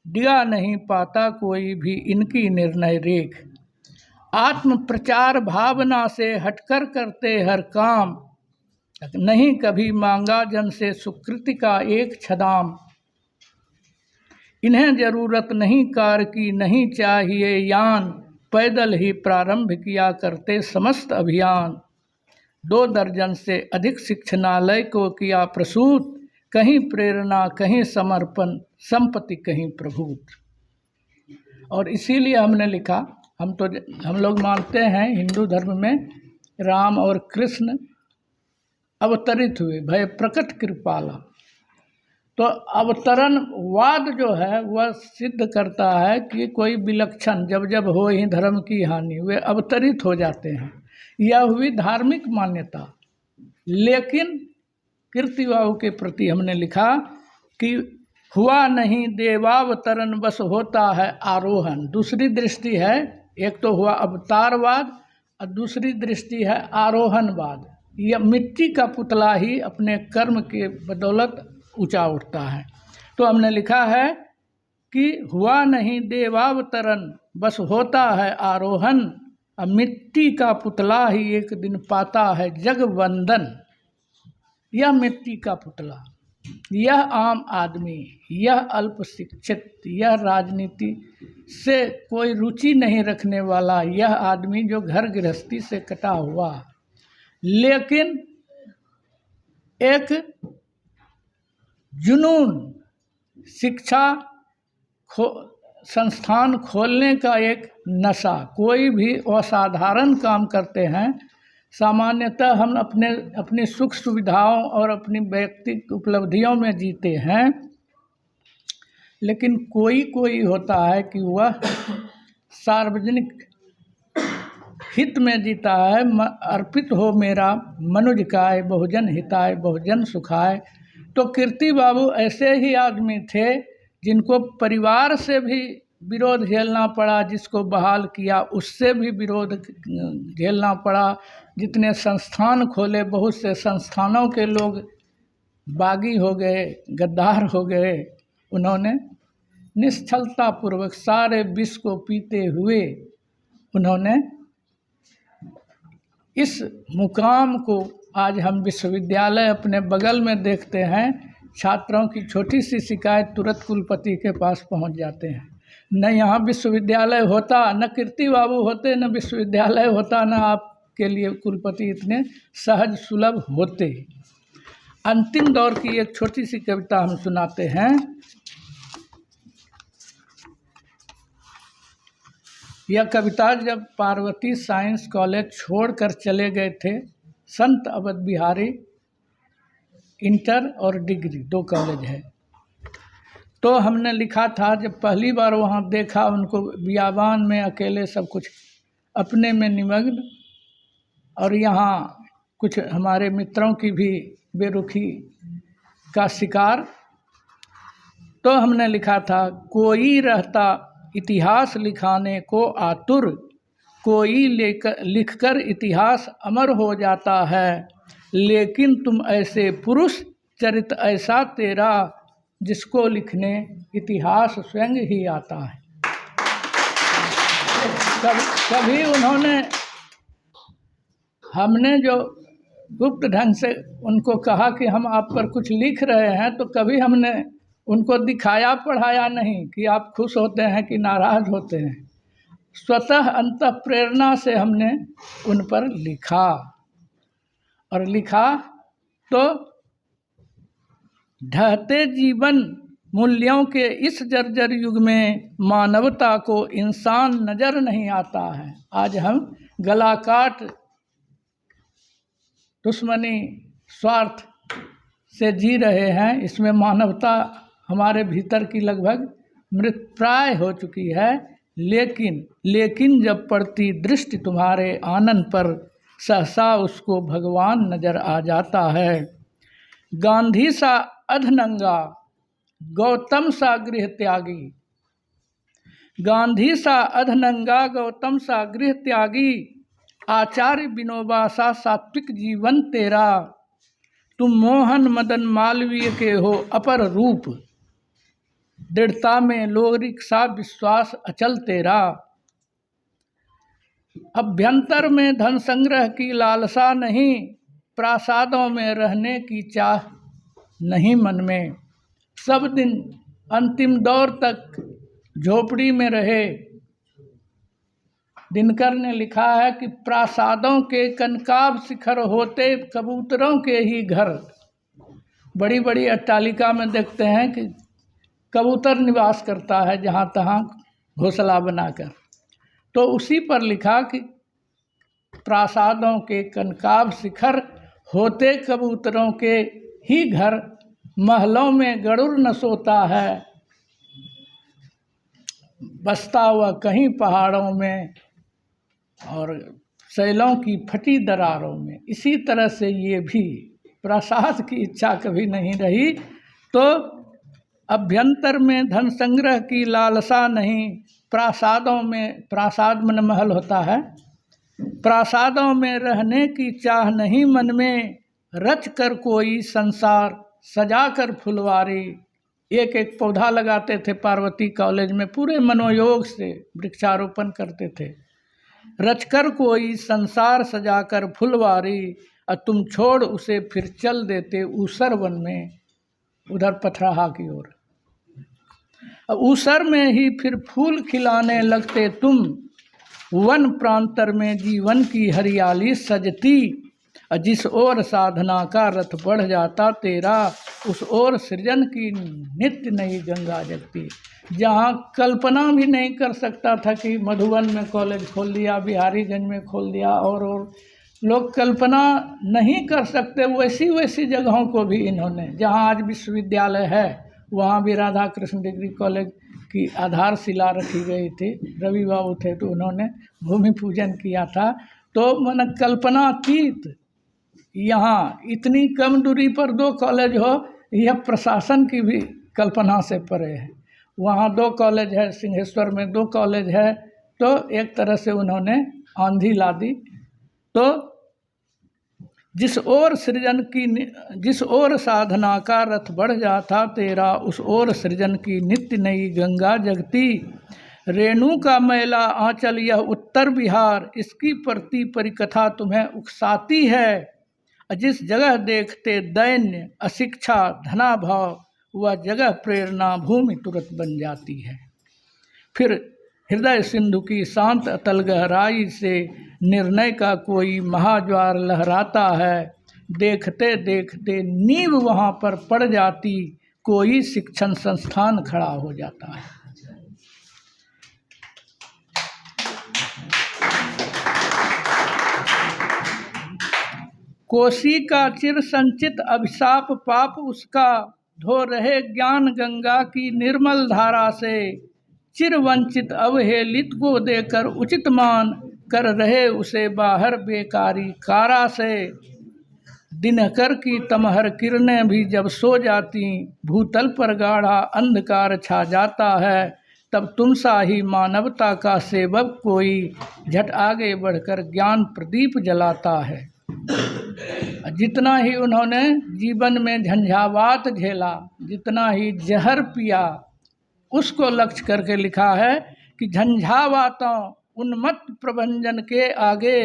डिगा नहीं पाता कोई भी इनकी निर्णय रेख। आत्म प्रचार भावना से हटकर करते हर काम, नहीं कभी मांगा जन से सुकृति का एक छदाम। इन्हें जरूरत नहीं कार की, नहीं चाहिए यान, पैदल ही प्रारंभ किया करते समस्त अभियान। 2 दर्जन से अधिक शिक्षणालय को किया प्रसूत, कहीं प्रेरणा कहीं समर्पण, संपत्ति कहीं प्रभुत। और इसीलिए हमने लिखा, हम लोग मानते हैं हिंदू धर्म में राम और कृष्ण अवतरित हुए, भय प्रकट कृपाला। तो अवतरणवाद जो है वह सिद्ध करता है कि कोई विलक्षण जब जब हो ही धर्म की हानि, वे अवतरित हो जाते हैं। यह हुई धार्मिक मान्यता। लेकिन कीर्तिबाबू के प्रति हमने लिखा कि हुआ नहीं देवावतरण, बस होता है आरोहण। दूसरी दृष्टि है, एक तो हुआ अवतारवाद और दूसरी दृष्टि है आरोहणवाद। यह मिट्टी का पुतला ही अपने कर्म के बदौलत ऊंचा उठता है। तो हमने लिखा है कि हुआ नहीं देवावतरण, बस होता है आरोहण, और मिट्टी का पुतला ही एक दिन पाता है जगवंदन। यह मिट्टी का पुतला, यह आम आदमी, यह अल्प शिक्षित, यह राजनीति से कोई रुचि नहीं रखने वाला, यह आदमी जो घर गृहस्थी से कटा हुआ, लेकिन एक जुनून, शिक्षा संस्थान खोलने का एक नशा, कोई भी असाधारण काम करते हैं। सामान्यतः हम अपनी सुख सुविधाओं और अपनी व्यक्तिगत उपलब्धियों में जीते हैं, लेकिन कोई होता है कि वह सार्वजनिक हित में जीता है। अर्पित हो मेरा मनुज काय, बहुजन हिताय बहुजन सुखाय। तो कीर्तिबाबू ऐसे ही आदमी थे जिनको परिवार से भी विरोध झेलना पड़ा, जिसको बहाल किया उससे भी विरोध झेलना पड़ा। जितने संस्थान खोले, बहुत से संस्थानों के लोग बागी हो गए, गद्दार हो गए। उन्होंने निश्चलतापूर्वक सारे विष को पीते हुए उन्होंने इस मुकाम को, आज हम विश्वविद्यालय अपने बगल में देखते हैं, छात्रों की छोटी सी शिकायत तुरंत कुलपति के पास पहुंच जाते हैं। न यहाँ विश्वविद्यालय होता, न कीर्तिबाबू होते, न विश्वविद्यालय होता, न आपके लिए कुलपति इतने सहज सुलभ होते। अंतिम दौर की एक छोटी सी कविता हम सुनाते हैं। यह कविता जब पार्वती साइंस कॉलेज छोड़कर चले गए थे, संत अवध बिहारी, इंटर और डिग्री 2 कॉलेज है, तो हमने लिखा था जब पहली बार वहाँ देखा उनको बियाबान में अकेले सब कुछ अपने में निमग्न, और यहाँ कुछ हमारे मित्रों की भी बेरुखी का शिकार, तो हमने लिखा था कोई रहता इतिहास लिखाने को आतुर, कोई लिखकर इतिहास अमर हो जाता है, लेकिन तुम ऐसे पुरुष, चरित ऐसा तेरा, जिसको लिखने इतिहास स्वयं ही आता है। कभी उन्होंने, हमने जो गुप्त ढंग से उनको कहा कि हम आप पर कुछ लिख रहे हैं, तो कभी हमने उनको दिखाया पढ़ाया नहीं कि आप खुश होते हैं कि नाराज होते हैं। स्वतः अंतः प्रेरणा से हमने उन पर लिखा, और लिखा तो ढहते जीवन मूल्यों के इस जर्जर युग में मानवता को इंसान नजर नहीं आता है। आज हम गला काट, दुश्मनी, स्वार्थ से जी रहे हैं। इसमें मानवता हमारे भीतर की लगभग मृतप्राय हो चुकी है। लेकिन जब पड़ती दृष्टि तुम्हारे आनन पर, सहसा उसको भगवान नजर आ जाता है। गांधी सा अधनंगा, गौतम सा गृह त्यागी, गांधी सा अधनंगा, गौतम सा गृह त्यागी, आचार्य विनोबा सा सात्विक जीवन तेरा, तुम मोहन मदन मालवीय के हो अपर रूप, दृढ़ता में लोरिक सा विश्वास अचल तेरा। अभ्यंतर में धन संग्रह की लालसा नहीं, प्रासादों में रहने की चाह नहीं मन में, सब दिन अंतिम दौर तक झोपड़ी में रहे। दिनकर ने लिखा है कि प्रासादों के कनकाब शिखर होते कबूतरों के ही घर। बड़ी बड़ी अट्टालिका में देखते हैं कि कबूतर निवास करता है जहाँ तहाँ घोंसला बनाकर, तो उसी पर लिखा कि प्रासादों के कनकाब शिखर होते कबूतरों के ही घर, महलों में गरुड़ न सोता है, बसता हुआ कहीं पहाड़ों में और शैलों की फटी दरारों में। इसी तरह से ये भी प्रासाद की इच्छा कभी नहीं रही, तो अभ्यंतर में धन संग्रह की लालसा नहीं। प्रासादों में, प्रासाद मन महल होता है, प्रासादों में रहने की चाह नहीं मन में, रच कर कोई संसार सजा कर फुलवारी। एक एक पौधा लगाते थे पार्वती कॉलेज में, पूरे मनोयोग से वृक्षारोपण करते थे। रचकर कोई संसार सजाकर फुलवारी, और तुम छोड़ उसे फिर चल देते ऊसर वन में, उधर पथराहा की ओर। ऊसर में ही फिर फूल खिलाने लगते तुम, वन प्रांतर में जीवन की हरियाली सजती। जिस ओर साधना का रथ बढ़ जाता तेरा, उस ओर सृजन की नित्य नई गंगा जगती। जहाँ कल्पना भी नहीं कर सकता था कि मधुबन में कॉलेज खोल दिया, बिहारीगंज में खोल दिया, और लोग कल्पना नहीं कर सकते वैसी वैसी जगहों को भी इन्होंने, जहाँ आज विश्वविद्यालय है वहाँ भी राधा कृष्ण डिग्री कॉलेज की आधारशिला रखी गई थी। रवि बाबू थे तो उन्होंने भूमि पूजन किया था। तो मन कल्पनातीत, यहाँ इतनी कम दूरी पर 2 कॉलेज हो, यह प्रशासन की भी कल्पना से परे है। वहाँ 2 कॉलेज है, सिंहेश्वर में 2 कॉलेज है, तो एक तरह से उन्होंने आंधी ला दी। तो जिस ओर सृजन की, जिस ओर साधना का रथ बढ़ जाता तेरा, उस ओर सृजन की नित्य नई गंगा जगती। रेणु का मैला आंचल यह उत्तर बिहार, इसकी परती परिकथा तुम्हें उकसाती है। जिस जगह देखते दैन्य अशिक्षा धनाभाव, वह जगह प्रेरणा भूमि तुरंत बन जाती है। फिर हृदय सिंधु की शांत अतल गहराई से निर्णय का कोई महाज्वार लहराता है। देखते देखते नींव वहाँ पर पड़ जाती, कोई शिक्षण संस्थान खड़ा हो जाता है। कोसी का चिर संचित अभिशाप पाप उसका, धो रहे ज्ञान गंगा की निर्मल धारा से। चिर वंचित अवहेलित को देकर उचित मान, कर रहे उसे बाहर बेकारी कारा से। दिनकर की तमहर किरणें भी जब सो जाती, भूतल पर गाढ़ा अंधकार छा जाता है। तब तुम सा ही मानवता का सेवक कोई, झट आगे बढ़कर ज्ञान प्रदीप जलाता है। जितना ही उन्होंने जीवन में झंझावात झेला, जितना ही जहर पिया, उसको लक्ष्य करके लिखा है कि झंझावातों उन्मत्त प्रभंजन के आगे,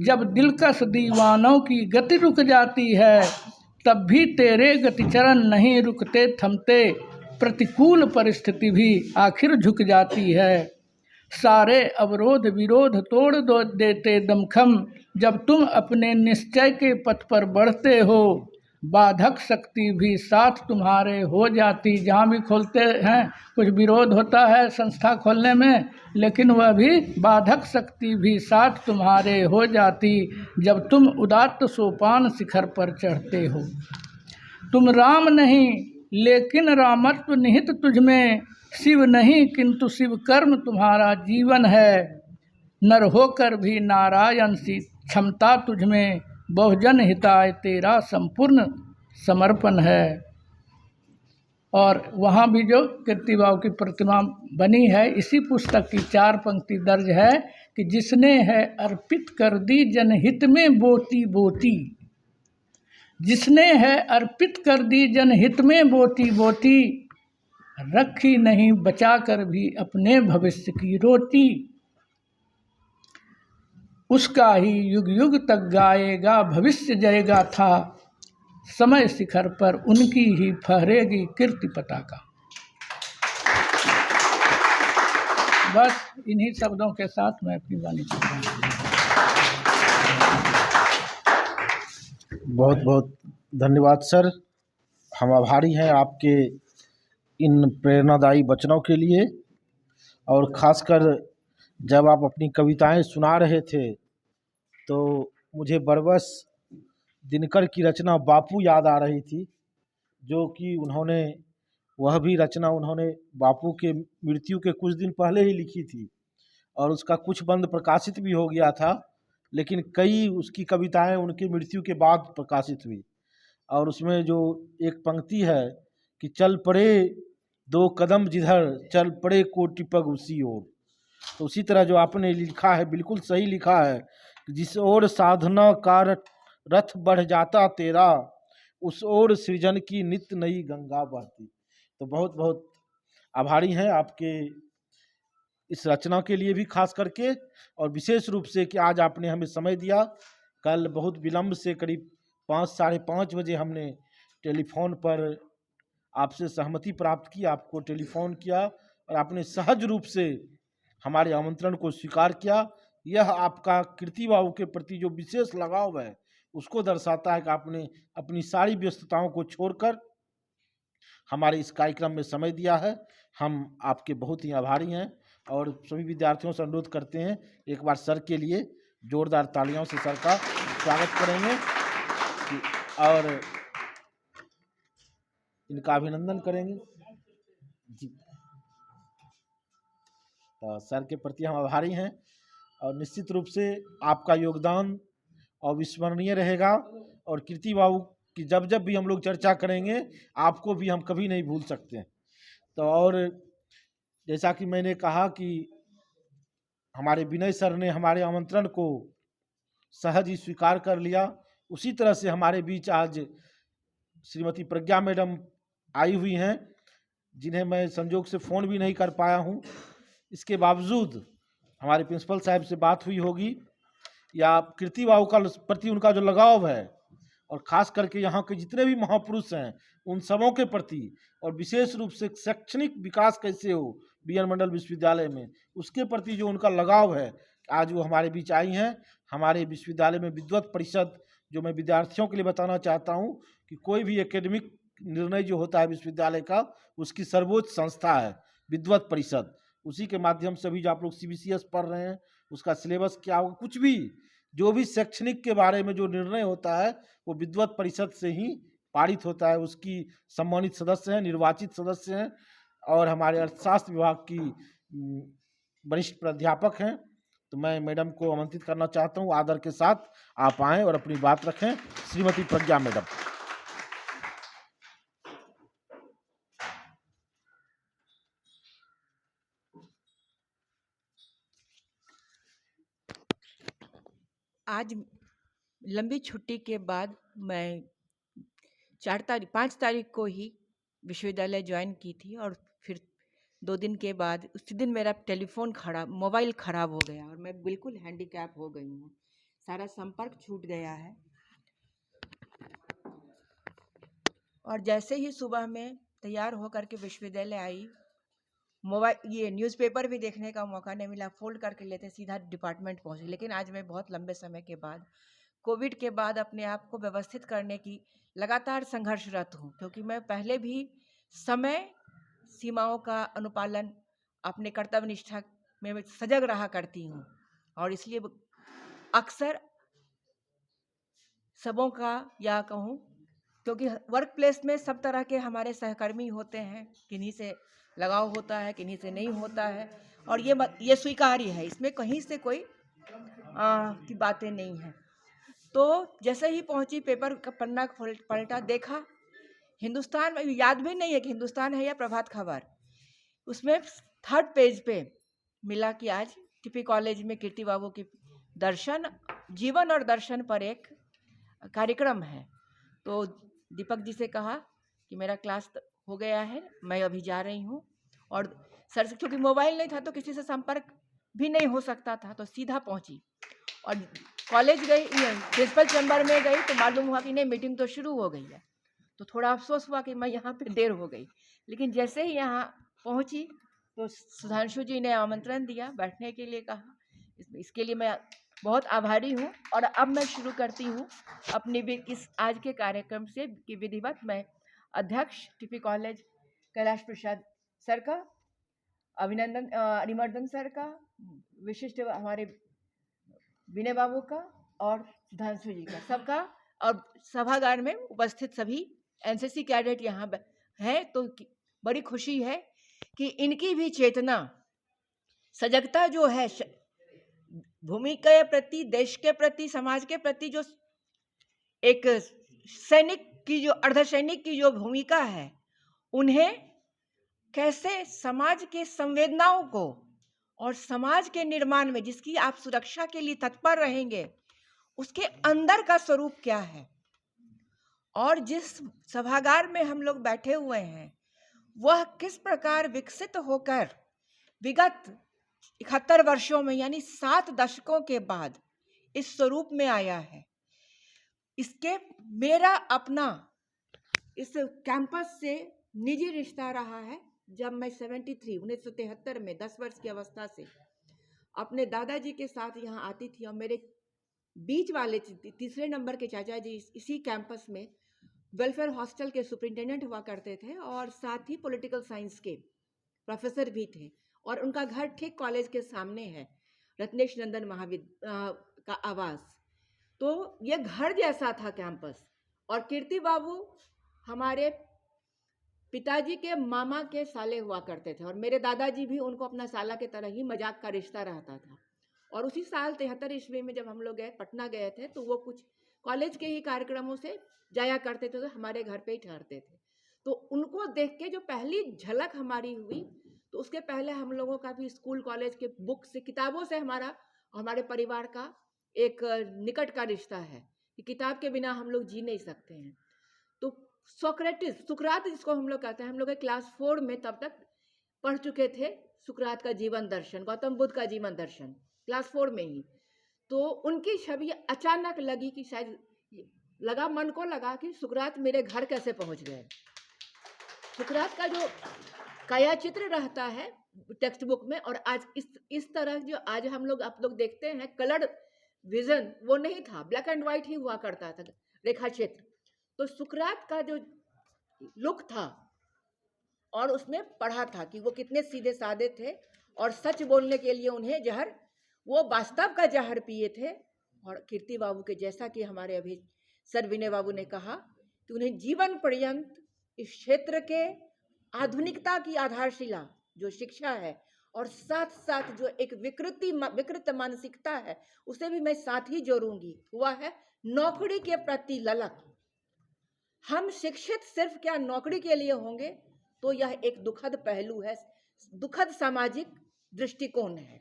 जब दिलकश दीवानों की गति रुक जाती है, तब भी तेरे गतिचरण नहीं रुकते थमते। प्रतिकूल परिस्थिति भी आखिर झुक जाती है। सारे अवरोध विरोध तोड़ दो देते दमखम, जब तुम अपने निश्चय के पथ पर बढ़ते हो। बाधक शक्ति भी साथ तुम्हारे हो जाती। जहाँ भी खोलते हैं कुछ विरोध होता है संस्था खोलने में, लेकिन वह भी बाधक शक्ति भी साथ तुम्हारे हो जाती, जब तुम उदात्त सोपान शिखर पर चढ़ते हो। तुम राम नहीं लेकिन रामत्व निहित तुझमें, शिव नहीं किंतु शिव कर्म तुम्हारा जीवन है। नर होकर भी नारायण सी क्षमता तुझमें, बहुजन हिताय तेरा संपूर्ण समर्पण है। और वहाँ भी जो कीर्ति बाबू की प्रतिमा बनी है, इसी पुस्तक की 4 पंक्ति दर्ज है कि जिसने है अर्पित कर दी जनहित में बोती बोती। जिसने है अर्पित कर दी जनहित में बोती बोती, रखी नहीं बचा कर भी अपने भविष्य की रोटी। उसका ही युग युग तक गाएगा भविष्य जय गाथा, समय शिखर पर उनकी ही फहरेगी कीर्ति पताका। बस इन्हीं शब्दों के साथ मैं अपनी वाणी करता हूँ। बहुत बहुत धन्यवाद सर। हम आभारी हैं आपके इन प्रेरणादायी वचनों के लिए। और ख़ासकर जब आप अपनी कविताएं सुना रहे थे तो मुझे बरबस दिनकर की रचना बापू याद आ रही थी। जो कि उन्होंने वह भी रचना उन्होंने बापू के मृत्यु के कुछ दिन पहले ही लिखी थी और उसका कुछ बंद प्रकाशित भी हो गया था, लेकिन कई उसकी कविताएं उनकी मृत्यु के बाद प्रकाशित हुई। और उसमें जो एक पंक्ति है कि चल पड़े दो कदम जिधर, चल पड़े कोटि पग उसी ओर। तो उसी तरह जो आपने लिखा है बिल्कुल सही लिखा है कि जिस ओर साधना का रथ बढ़ जाता तेरा, उस ओर सृजन की नित्य नई गंगा बहती। तो बहुत बहुत आभारी हैं आपके इस रचना के लिए भी खास करके, और विशेष रूप से कि आज आपने हमें समय दिया। कल बहुत विलंब से करीब 5 साढ़े 5 बजे हमने टेलीफोन पर आपसे सहमति प्राप्त की, आपको टेलीफोन किया और आपने सहज रूप से हमारे आमंत्रण को स्वीकार किया। यह आपका कीर्ति बाबू के प्रति जो विशेष लगाव है उसको दर्शाता है कि आपने अपनी सारी व्यस्तताओं को छोड़कर हमारे इस कार्यक्रम में समय दिया है। हम आपके बहुत ही आभारी हैं और सभी विद्यार्थियों से अनुरोध करते हैं एक बार सर के लिए जोरदार तालियों से सर का स्वागत करेंगे और इनका अभिनंदन करेंगे जी। तो सर के प्रति हम आभारी हैं और निश्चित रूप से आपका योगदान अविस्मरणीय रहेगा और कीर्ति बाबू की जब जब भी हम लोग चर्चा करेंगे आपको भी हम कभी नहीं भूल सकते हैं। तो और जैसा कि मैंने कहा कि हमारे विनय सर ने हमारे आमंत्रण को सहज ही स्वीकार कर लिया, उसी तरह से हमारे बीच आज श्रीमती प्रज्ञा मैडम आई हुई हैं जिन्हें मैं संजोग से फ़ोन भी नहीं कर पाया हूं। इसके बावजूद हमारे प्रिंसिपल साहब से बात हुई होगी या कीर्ति बाबू का प्रति उनका जो लगाव है और ख़ास करके यहाँ के जितने भी महापुरुष हैं उन सबों के प्रति और विशेष रूप से शैक्षणिक विकास कैसे हो बी.एन. मंडल विश्वविद्यालय में उसके प्रति जो उनका लगाव है, आज वो हमारे बीच आई हैं। हमारे विश्वविद्यालय में विद्वत परिषद, जो मैं विद्यार्थियों के लिए बताना चाहता हूँ कि कोई भी एकेडमिक निर्णय जो होता है विश्वविद्यालय का उसकी सर्वोच्च संस्था है विद्वत परिषद। उसी के माध्यम से भी जो आप लोग CBCS पढ़ रहे हैं उसका सिलेबस क्या होगा, कुछ भी जो भी शैक्षणिक के बारे में जो निर्णय होता है वो विद्वत परिषद से ही पारित होता है। उसकी सम्मानित सदस्य हैं, निर्वाचित सदस्य हैं और हमारे अर्थशास्त्र विभाग की वरिष्ठ प्राध्यापक हैं। तो मैं मैडम को आमंत्रित करना चाहता हूँ, आदर के साथ आप आएँ और अपनी बात रखें। श्रीमती प्रज्ञा मैडम। आज लंबी छुट्टी के बाद मैं 5 तारीख को ही विश्वविद्यालय ज्वाइन की थी और फिर 2 दिन के बाद उसी दिन मेरा मोबाइल खराब हो गया और मैं बिल्कुल हैंडीकैप हो गई हूँ। सारा संपर्क छूट गया है और जैसे ही सुबह में तैयार होकर के विश्वविद्यालय आई, ये न्यूज़पेपर भी देखने का मौका नहीं मिला, फोल्ड करके लेते सीधा डिपार्टमेंट पहुंचे। लेकिन आज मैं बहुत लंबे समय के बाद, कोविड के बाद, अपने आप को व्यवस्थित करने की लगातार संघर्षरत हूँ, क्योंकि मैं पहले भी समय सीमाओं का अनुपालन, अपने कर्तव्य निष्ठा में सजग रहा करती हूँ और इसलिए अक्सर सबों का या कहूँ, क्योंकि वर्क प्लेस में सब तरह के हमारे सहकर्मी होते हैं, किन्हीं से लगाव होता है, किन्हीं से नहीं होता है और ये स्वीकार्य है, इसमें कहीं से कोई की बातें नहीं हैं। तो जैसे ही पहुंची, पेपर का पन्ना पलटा, देखा हिंदुस्तान में, याद भी नहीं है कि हिंदुस्तान है या प्रभात खबर, उसमें 3rd पेज पे मिला कि आज टीपी कॉलेज में कीर्ति बाबू की जीवन और दर्शन पर एक कार्यक्रम है। तो दीपक जी से कहा कि मेरा क्लास हो गया है, मैं अभी जा रही हूँ और सर से, क्योंकि मोबाइल नहीं था तो किसी से संपर्क भी नहीं हो सकता था, तो सीधा पहुँची और कॉलेज गई, प्रिंसिपल चैम्बर में गई तो मालूम हुआ कि नहीं, मीटिंग तो शुरू हो गई है। तो थोड़ा अफसोस हुआ कि मैं यहाँ पे देर हो गई, लेकिन जैसे ही यहाँ पहुँची तो सुधांशु जी ने आमंत्रण दिया, बैठने के लिए कहा। इसके लिए मैं बहुत आभारी हूँ और अब मैं शुरू करती हूँ अपनी इस आज के कार्यक्रम से कि विधिवत मैं अध्यक्ष TP college Kailash Prasad sir का अभिनंदन, अरिमर्दन सर का, विशिष्ट हमारे विनय बाबू का और सुधांशु जी का, सबका और सभागार में उपस्थित सभी एनसीसी कैडेट यहाँ हैं, तो बड़ी खुशी है कि इनकी भी चेतना, सजगता जो है भूमि के प्रति, देश के प्रति, समाज के प्रति, जो एक सैनिक की, जो अर्धसैनिक की जो भूमिका है, उन्हें कैसे समाज के संवेदनाओं को और समाज के निर्माण में जिसकी आप सुरक्षा के लिए तत्पर रहेंगे, उसके अंदर का स्वरूप क्या है, और जिस सभागार में हम लोग बैठे हुए हैं वह किस प्रकार विकसित होकर विगत 71 वर्षों में, यानी 7 दशकों के बाद इस स्वरूप में आया है। इसके मेरा अपना इस कैंपस से निजी रिश्ता रहा है। जब मैं 1973 में 10 वर्ष की अवस्था से अपने दादाजी के साथ यहाँ आती थी, और मेरे बीच वाले तीसरे नंबर के चाचा जी इसी कैंपस में वेलफेयर हॉस्टल के सुपरिंटेंडेंट हुआ करते थे, और साथ ही पॉलिटिकल साइंस के प्रोफेसर भी थे, और उनका घर ठीक कॉलेज के सामने है, रत्नेश नंदन महाविद्यालय का आवास। तो ये घर जैसा था कैंपस। और कीर्ति बाबू हमारे पिताजी के मामा के साले हुआ करते थे, और मेरे दादाजी भी उनको अपना साला के तरह ही मजाक का रिश्ता रहता था। और उसी साल 73 ईस्वी में जब हम लोग पटना गए थे, तो वो कुछ कॉलेज के ही कार्यक्रमों से जाया करते थे, तो हमारे घर पे ही ठहरते थे। तो उनको देख के जो पहली झलक हमारी हुई, तो उसके पहले हम लोगों का भी स्कूल कॉलेज के बुक से, किताबों से हमारे परिवार का एक निकट का रिश्ता है कि किताब के बिना हम लोग जी नहीं सकते हैं। तो सुकरात जिसको हम लोग कहते हैं, हम लोग क्लास 4 में तब तक पढ़ चुके थे सुकरात का जीवन दर्शन, गौतम बुद्ध का जीवन दर्शन, क्लास 4 में ही। तो उनकी छवि अचानक लगी कि शायद मन को लगा कि सुकरात मेरे घर कैसे पहुंच गए। सुकरात का जो काया चित्र रहता है टेक्स्ट बुक में, और आज इस तरह जो आज हम लोग आप लोग देखते हैं कलर्ड विजन, वो नहीं था, ब्लैक एंड व्हाइट ही हुआ करता था रेखा चित्र। तो सुकरात का जो लुक था, और उसमें पढ़ा था कि वो कितने सीधे साधे थे, और सच बोलने के लिए उन्हें जहर, वो वास्तव का जहर पिए थे। और कीर्ति बाबू के जैसा कि हमारे अभी सर विनय बाबू ने कहा कि उन्हें जीवन पर्यंत इस क्षेत्र के आधुनिकता की आधारशिला जो शिक्षा है, और साथ साथ जो एक विकृत मानसिकता है, उसे भी मैं साथ ही जोड़ूंगी, हुआ है नौकरी के प्रति ललक। हम शिक्षित सिर्फ क्या नौकरी के लिए होंगे, तो यह एक दुखद पहलू है, दुखद सामाजिक दृष्टिकोण है।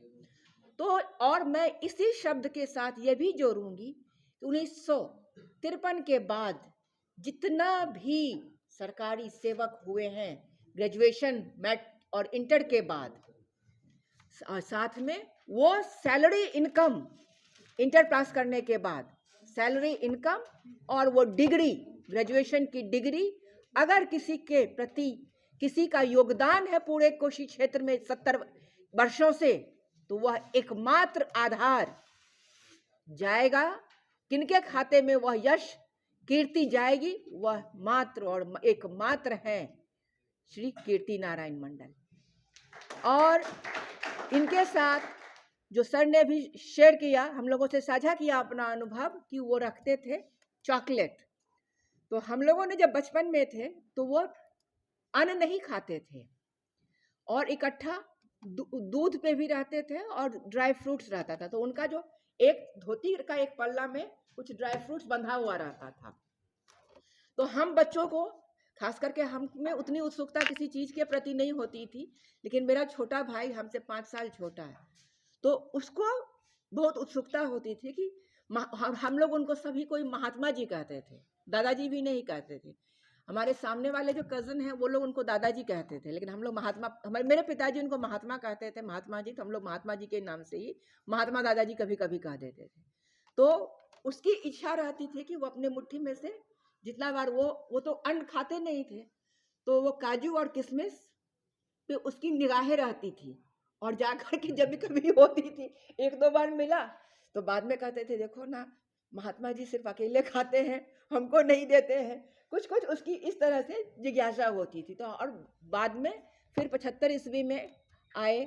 तो और मैं इसी शब्द के साथ यह भी जोड़ूंगी कि 1953 के बाद जितना भी सरकारी सेवक हुए हैं ग्रेजुएशन मैट और इंटर के बाद, साथ में वो सैलरी इनकम, इंटर पास करने के बाद सैलरी इनकम और वो डिग्री, ग्रेजुएशन की डिग्री, अगर किसी के प्रति किसी का योगदान है पूरे कोशी क्षेत्र में 70 वर्षों से, तो वह एकमात्र आधार जाएगा, किनके खाते में वह यश कीर्ति जाएगी, वह मात्र और एकमात्र है श्री कीर्ति नारायण मंडल। और इनके साथ जो सर ने भी शेयर किया, हम लोगों से साझा किया अपना अनुभव कि वो रखते थे चॉकलेट। तो हम लोगों ने जब बचपन में थे तो वो अन्न नहीं खाते थे, और इकट्ठा दूध पे भी रहते थे, और ड्राई फ्रूट्स रहता था। तो उनका जो एक धोती का एक पल्ला में कुछ ड्राई फ्रूट्स बंधा हुआ रहता था। तो हम बच्चों को, खास करके हम में उतनी उत्सुकता किसी चीज़ के प्रति नहीं होती थी, लेकिन मेरा छोटा भाई हमसे 5 साल छोटा है, तो उसको बहुत उत्सुकता होती थी कि हम लोग उनको सभी कोई महात्मा जी कहते थे, दादाजी भी नहीं कहते थे। हमारे सामने वाले जो कज़न हैं वो लोग उनको दादाजी कहते थे, लेकिन हम लोग महात्मा, मेरे पिताजी उनको महात्मा कहते थे, महात्मा जी, तो हम लोग महात्मा जी के नाम से ही महात्मा दादाजी कभी कभी कह देते थे। तो उसकी इच्छा रहती थी कि वो अपने मुट्ठी में से जितना बार वो तो अन्न खाते नहीं थे, तो वो काजू और किशमिश पे उसकी निगाहें रहती थी, और जाकर के जब भी कभी होती थी 1-2 बार मिला तो बाद में कहते थे, देखो ना महात्मा जी सिर्फ अकेले खाते हैं, हमको नहीं देते हैं। कुछ उसकी इस तरह से जिज्ञासा होती थी। तो और बाद में फिर 75 ईस्वी में आए,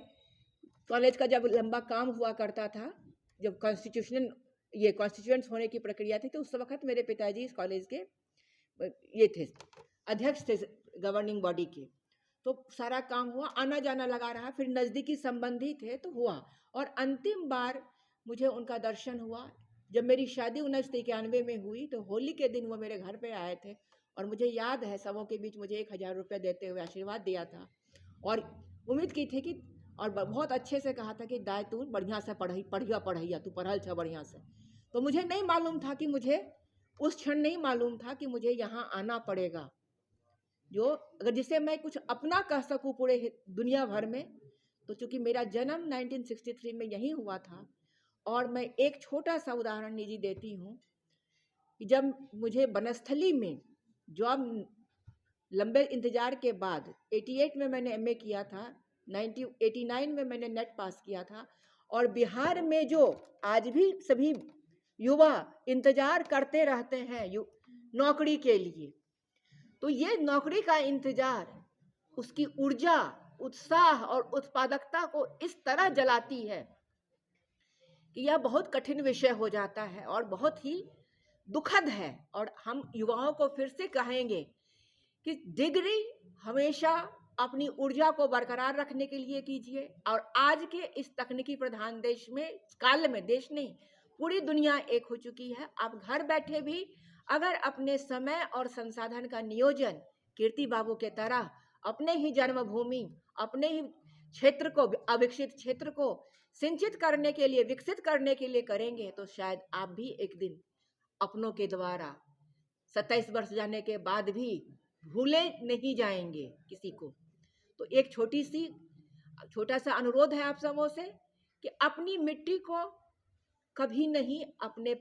कॉलेज का जब लंबा काम हुआ करता था, जब कॉन्स्टिट्यूएंट्स होने की प्रक्रिया थी, तो उस वक्त मेरे पिताजी इस कॉलेज के ये थे, अध्यक्ष थे गवर्निंग बॉडी के। तो सारा काम हुआ, आना जाना लगा रहा, फिर नज़दीकी संबंधी थे तो हुआ। और अंतिम बार मुझे उनका दर्शन हुआ जब मेरी शादी 1991 में हुई, तो होली के दिन वो मेरे घर पे आए थे और मुझे याद है सबों के बीच मुझे 1000 रुपये देते हुए आशीर्वाद दिया था और उम्मीद की थी कि, और बहुत अच्छे से कहा था कि दाय तू बढ़िया से पढ़ैया तू पढ़ल छ बढ़िया से। तो मुझे नहीं मालूम था कि मुझे उस क्षण नहीं मालूम था कि मुझे यहाँ आना पड़ेगा, जो अगर जिसे मैं कुछ अपना कह सकूँ पूरे दुनिया भर में। तो चूँकि मेरा जन्म 1963 में यहीं हुआ था, और मैं एक छोटा सा उदाहरण निजी देती हूँ कि जब मुझे बनस्थली में जॉब लंबे इंतज़ार के बाद 88 में मैंने MA किया था, 1989 में मैंने नेट पास किया था, और बिहार में जो आज भी सभी युवा इंतज़ार करते रहते हैं नौकरी के लिए, तो ये नौकरी का इंतज़ार उसकी ऊर्जा, उत्साह और उत्पादकता को इस तरह जलाती है कि यह बहुत कठिन विषय हो जाता है और बहुत ही दुखद है। और हम युवाओं को फिर से कहेंगे कि डिग्री हमेशा अपनी ऊर्जा को बरकरार रखने के लिए कीजिए। और आज के इस तकनीकी प्रधान देश में, काल में, देश नहीं पूरी दुनिया एक हो चुकी है। आप घर बैठे भी अगर अपने समय और संसाधन का नियोजन कीर्ति बाबू के तरह अपने ही जन्मभूमि, अपने ही क्षेत्र को, अविकसित क्षेत्र को सिंचित करने के लिए, विकसित करने के लिए करेंगे, तो शायद आप भी एक दिन अपनों के द्वारा 27 वर्ष जाने के बाद भी भूले नहीं जाएंगे किसी को। तो एक छोटा सा अनुरोध है आप सबों से कि अपनी मिट्टी को कभी नहीं अपने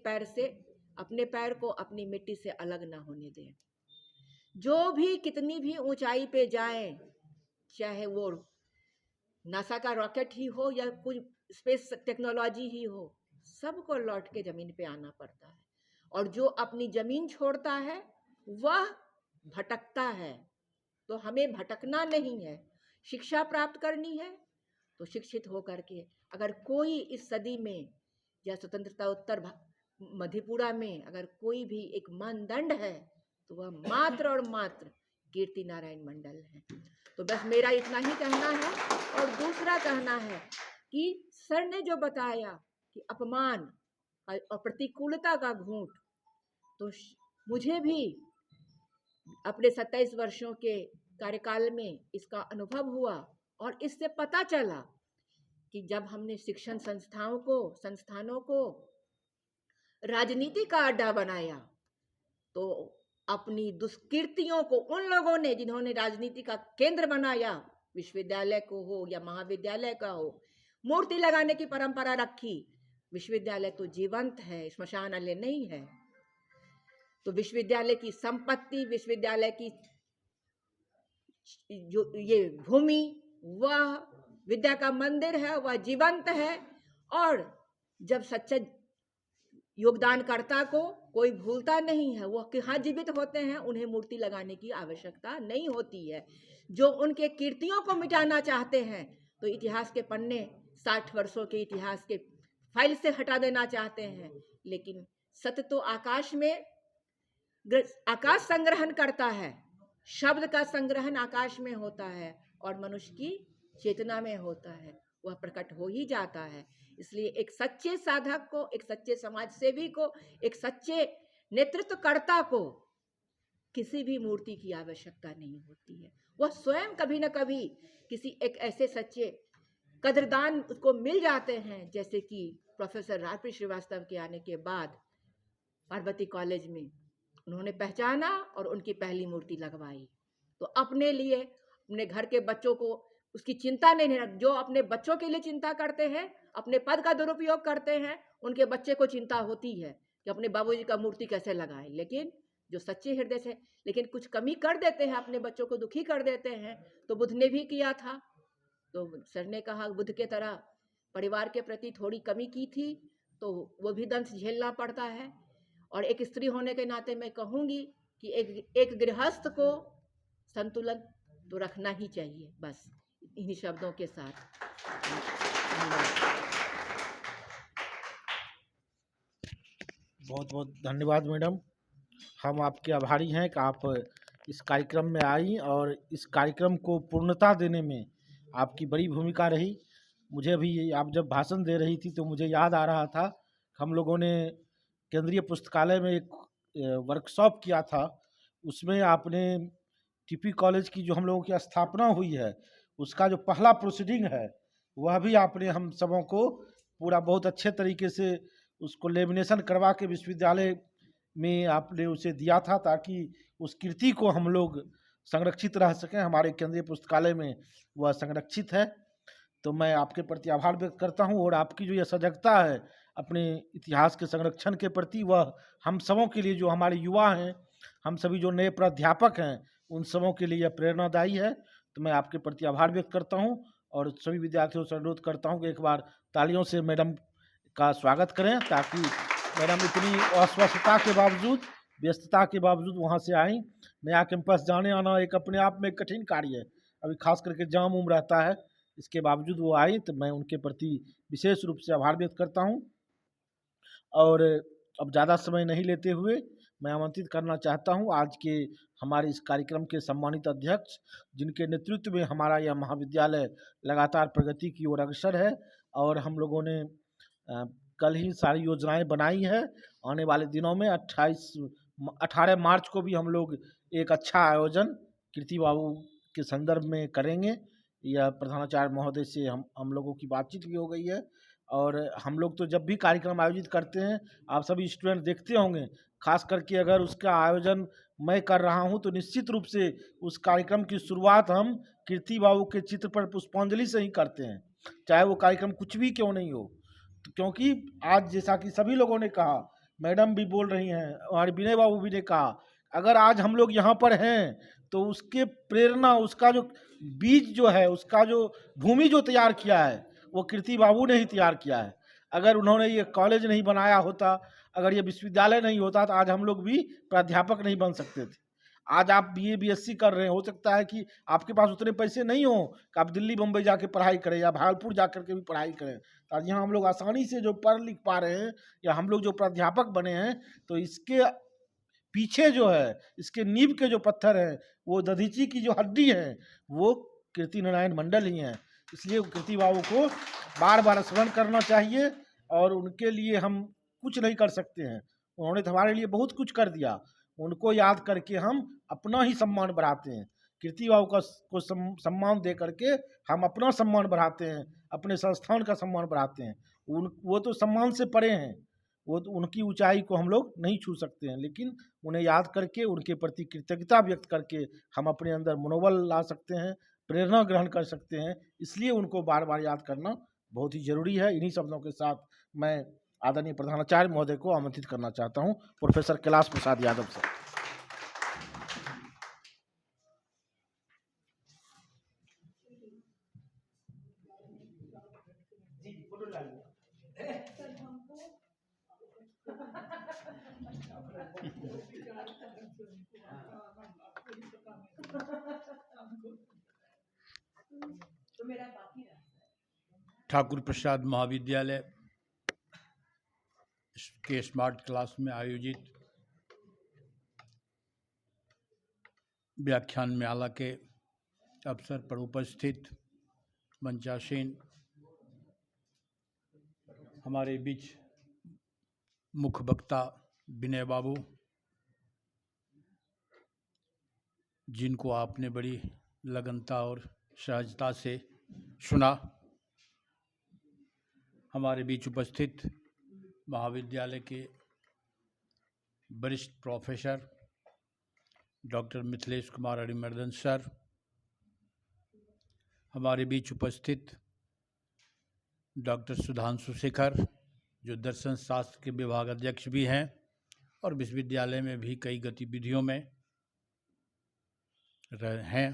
पैर को अपनी मिट्टी से अलग ना होने दें। जो भी कितनी भी ऊंचाई पे जाएं, चाहे वो नासा का रॉकेट ही हो या कुछ स्पेस टेक्नोलॉजी ही हो, सबको लौट के ज़मीन पे आना पड़ता है। और जो अपनी ज़मीन छोड़ता है वह भटकता है। तो हमें भटकना नहीं है, शिक्षा प्राप्त करनी है। तो शिक्षित होकर के अगर कोई इस सदी में या स्वतंत्रता उत्तर मधेपुरा में अगर कोई भी एक मानदंड है, तो वह मात्र और मात्र कीर्ति नारायण मंडल है। तो बस मेरा इतना ही कहना है। और दूसरा कहना है कि सर ने जो बताया कि अपमान और प्रतिकूलता का घूंट, तो मुझे भी अपने 27 वर्षों के कार्यकाल में इसका अनुभव हुआ। और इससे पता चला कि जब हमने शिक्षण संस्थानों को राजनीति का अड्डा बनाया, तो अपनी दुष्कृतियों को उन लोगों ने जिन्होंने राजनीति का केंद्र बनाया, विश्वविद्यालय को हो या महाविद्यालय का हो, मूर्ति लगाने की परंपरा रखी। विश्वविद्यालय तो जीवंत है, श्मशानालय नहीं है। तो विश्वविद्यालय की संपत्ति, विश्वविद्यालय की जो ये भूमि, वह विद्या का मंदिर है, वह जीवंत है। और जब सच्चा योगदानकर्ता को कोई भूलता नहीं है, वो कहाँ जीवित होते हैं, उन्हें मूर्ति लगाने की आवश्यकता नहीं होती है। जो उनके कीर्तियों को मिटाना चाहते हैं, तो इतिहास के पन्ने 60 वर्षों के इतिहास के फाइल से हटा देना चाहते हैं। लेकिन सत्य तो आकाश संग्रहण करता है, शब्द का संग्रहण आकाश में होता है और मनुष्य की चेतना में होता है, वह प्रकट हो ही जाता है। इसलिए एक सच्चे साधक को, एक सच्चे समाज सेवी को, एक सच्चे नेतृत्वकर्ता को किसी भी मूर्ति की आवश्यकता नहीं होती है। वह स्वयं कभी न कभी किसी एक ऐसे सच्चे कदरदान उसको मिल जाते हैं, जैसे कि प्रोफेसर राजप्रीत श्रीवास्तव के आने के बाद पार्वती कॉलेज में उन्होंने पहचाना और उनकी पहली मूर्ति लगवाई। तो अपने लिए, अपने घर के बच्चों को उसकी चिंता नहीं है। जो अपने बच्चों के लिए चिंता करते हैं, अपने पद का दुरुपयोग करते हैं, उनके बच्चे को चिंता होती है कि अपने बाबूजी का मूर्ति कैसे लगाएं। लेकिन जो सच्चे हृदय से, लेकिन कुछ कमी कर देते हैं, अपने बच्चों को दुखी कर देते हैं। तो बुद्ध ने भी किया था। तो सर ने कहा बुद्ध के तरह परिवार के प्रति थोड़ी कमी की थी, तो वो भी दंश झेलना पड़ता है। और एक स्त्री होने के नाते मैं कहूँगी कि एक गृहस्थ को संतुलन तो रखना ही चाहिए। बस इन्हीं शब्दों के साथ बहुत बहुत धन्यवाद मैडम। हम आपके आभारी हैं कि आप इस कार्यक्रम में आई और इस कार्यक्रम को पूर्णता देने में आपकी बड़ी भूमिका रही। मुझे भी आप जब भाषण दे रही थी तो मुझे याद आ रहा था, हम लोगों ने केंद्रीय पुस्तकालय में एक वर्कशॉप किया था। उसमें आपने टीपी कॉलेज की जो हम लोगों की स्थापना हुई है, उसका जो पहला प्रोसीडिंग है, वह भी आपने हम सबों को पूरा बहुत अच्छे तरीके से उसको लेमिनेशन करवा के विश्वविद्यालय में आपने उसे दिया था, ताकि उस कृति को हम लोग संरक्षित रह सकें। हमारे केंद्रीय पुस्तकालय में वह संरक्षित है। तो मैं आपके प्रति आभार व्यक्त करता हूं, और आपकी जो यह सजगता है अपने इतिहास के संरक्षण के प्रति, वह हम सबों के लिए, जो हमारे युवा हैं, हम सभी जो नए प्राध्यापक हैं, उन सबों के लिए यह प्रेरणादायी है। तो मैं आपके प्रति आभार व्यक्त करता हूं और सभी विद्यार्थियों से अनुरोध करता हूं कि एक बार तालियों से मैडम का स्वागत करें, ताकि मैडम इतनी अस्वस्थता के बावजूद, व्यस्तता के बावजूद वहाँ से आई। नया कैंपस जाने आना एक अपने आप में कठिन कार्य है, अभी खास करके जाम उम रहता है, इसके बावजूद वो आई, तो मैं उनके प्रति विशेष रूप से आभार व्यक्त करता हूँ। और अब ज़्यादा समय नहीं लेते हुए मैं आमंत्रित करना चाहता हूँ आज के हमारे इस कार्यक्रम के सम्मानित अध्यक्ष, जिनके नेतृत्व में हमारा यह महाविद्यालय लगातार प्रगति की ओर अग्रसर है, और हम लोगों ने कल ही सारी योजनाएं बनाई है। आने वाले दिनों में 18 मार्च को भी हम लोग एक अच्छा आयोजन कीर्ति बाबू के संदर्भ में करेंगे। यह प्रधानाचार्य महोदय से हम लोगों की बातचीत भी हो गई है, और हम लोग तो जब भी कार्यक्रम आयोजित करते हैं, आप सभी स्टूडेंट देखते होंगे, खास करके अगर उसका आयोजन मैं कर रहा हूं, तो निश्चित रूप से उस कार्यक्रम की शुरुआत हम कीर्ति बाबू के चित्र पर पुष्पांजलि से ही करते हैं, चाहे वो कार्यक्रम कुछ भी क्यों नहीं हो। तो क्योंकि आज जैसा कि सभी लोगों ने कहा, मैडम भी बोल रही हैं, हमारे विनय बाबू भी ने कहा, अगर आज हम लोग यहाँ पर हैं तो उसके प्रेरणा, उसका जो बीज जो है, उसका जो भूमि जो तैयार किया है, वो कीर्ति बाबू ने ही तैयार किया है। अगर उन्होंने ये कॉलेज नहीं बनाया होता, अगर ये विश्वविद्यालय नहीं होता, तो आज हम लोग भी प्राध्यापक नहीं बन सकते थे। आज आप BA BSc कर रहे हैं, हो सकता है कि आपके पास उतने पैसे नहीं हो कि आप दिल्ली बम्बई जाके पढ़ाई करें या भागलपुर जाकर के भी पढ़ाई करें। तो आज यहाँ हम लोग आसानी से जो पढ़ लिख पा रहे हैं, या हम लोग जो प्राध्यापक बने हैं, तो इसके पीछे जो है, इसके नींव के जो पत्थर हैं, वो दधीची की जो हड्डी है, वो कीर्ति नारायण मंडल ही हैं। इसलिए कीर्ति बाबू को बार बार स्मरण करना चाहिए, और उनके लिए हम कुछ नहीं कर सकते हैं, उन्होंने तो हमारे लिए बहुत कुछ कर दिया। उनको याद करके हम अपना ही सम्मान बढ़ाते हैं, कीर्ति बाबू को सम्मान दे करके हम अपना सम्मान बढ़ाते हैं, अपने संस्थान का सम्मान बढ़ाते हैं। वो तो सम्मान से परे हैं, वो तो उनकी ऊंचाई को हम लोग नहीं छू सकते हैं, लेकिन उन्हें याद करके, उनके प्रति कृतज्ञता व्यक्त करके हम अपने अंदर मनोबल ला सकते हैं, प्रेरणा ग्रहण कर सकते हैं। इसलिए उनको बार बार याद करना बहुत ही जरूरी है। इन्हीं शब्दों के साथ मैं आदरणीय प्रधानाचार्य महोदय को आमंत्रित करना चाहता हूं, प्रोफेसर कैलाश प्रसाद यादव सर। ठाकुर प्रसाद महाविद्यालय के स्मार्ट क्लास में आयोजित व्याख्यान माला के अवसर पर उपस्थित मंचासीन हमारे बीच मुख्य वक्ता विनय बाबू, जिनको आपने बड़ी लगनता और सहजता से सुना, हमारे बीच उपस्थित महाविद्यालय के वरिष्ठ professor doctor Mithilesh Kumar Arimardan sir, हमारे बीच उपस्थित डॉक्टर सुधांशु शेखर, जो दर्शन शास्त्र के विभाग अध्यक्ष भी हैं और विश्वविद्यालय में भी कई गतिविधियों में हैं।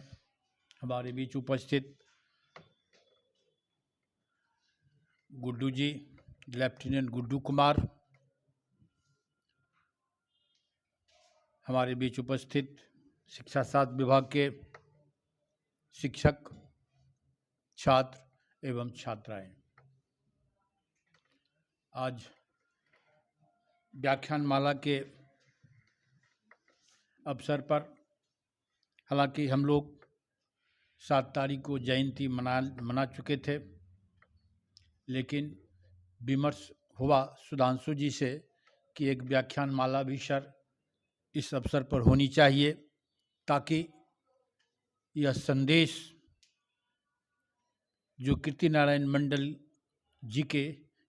हमारे बीच उपस्थित गुड्डू जी, लेफ्टिनेंट गुड्डू कुमार, हमारे बीच उपस्थित शिक्षा शास्त्र विभाग के शिक्षक, छात्र एवं छात्राएं। आज व्याख्यान माला के अवसर पर, हालांकि हम लोग 7 तारीख को जयंती मना चुके थे, लेकिन विमर्श हुआ सुधांशु जी से कि एक व्याख्यान माला भी सर इस अवसर पर होनी चाहिए, ताकि यह संदेश जो कीर्ति नारायण मंडल जी के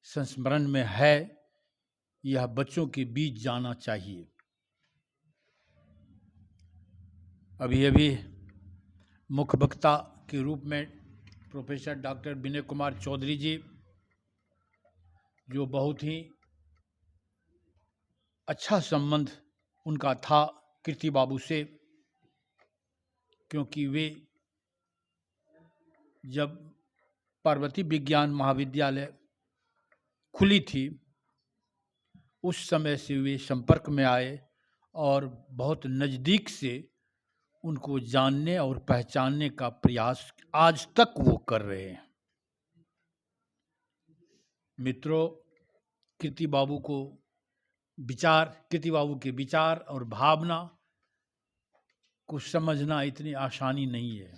संस्मरण में है, यह बच्चों के बीच जाना चाहिए। अभी मुख्य वक्ता के रूप में प्रोफेसर डॉक्टर विनय कुमार चौधरी जी, जो बहुत ही अच्छा संबंध उनका था कीर्ति बाबू से, क्योंकि वे जब पार्वती विज्ञान महाविद्यालय खुली थी उस समय से वे संपर्क में आए और बहुत नज़दीक से उनको जानने और पहचानने का प्रयास आज तक वो कर रहे हैं। मित्रों, कीर्ति बाबू के विचार और भावना को समझना इतनी आसानी नहीं है,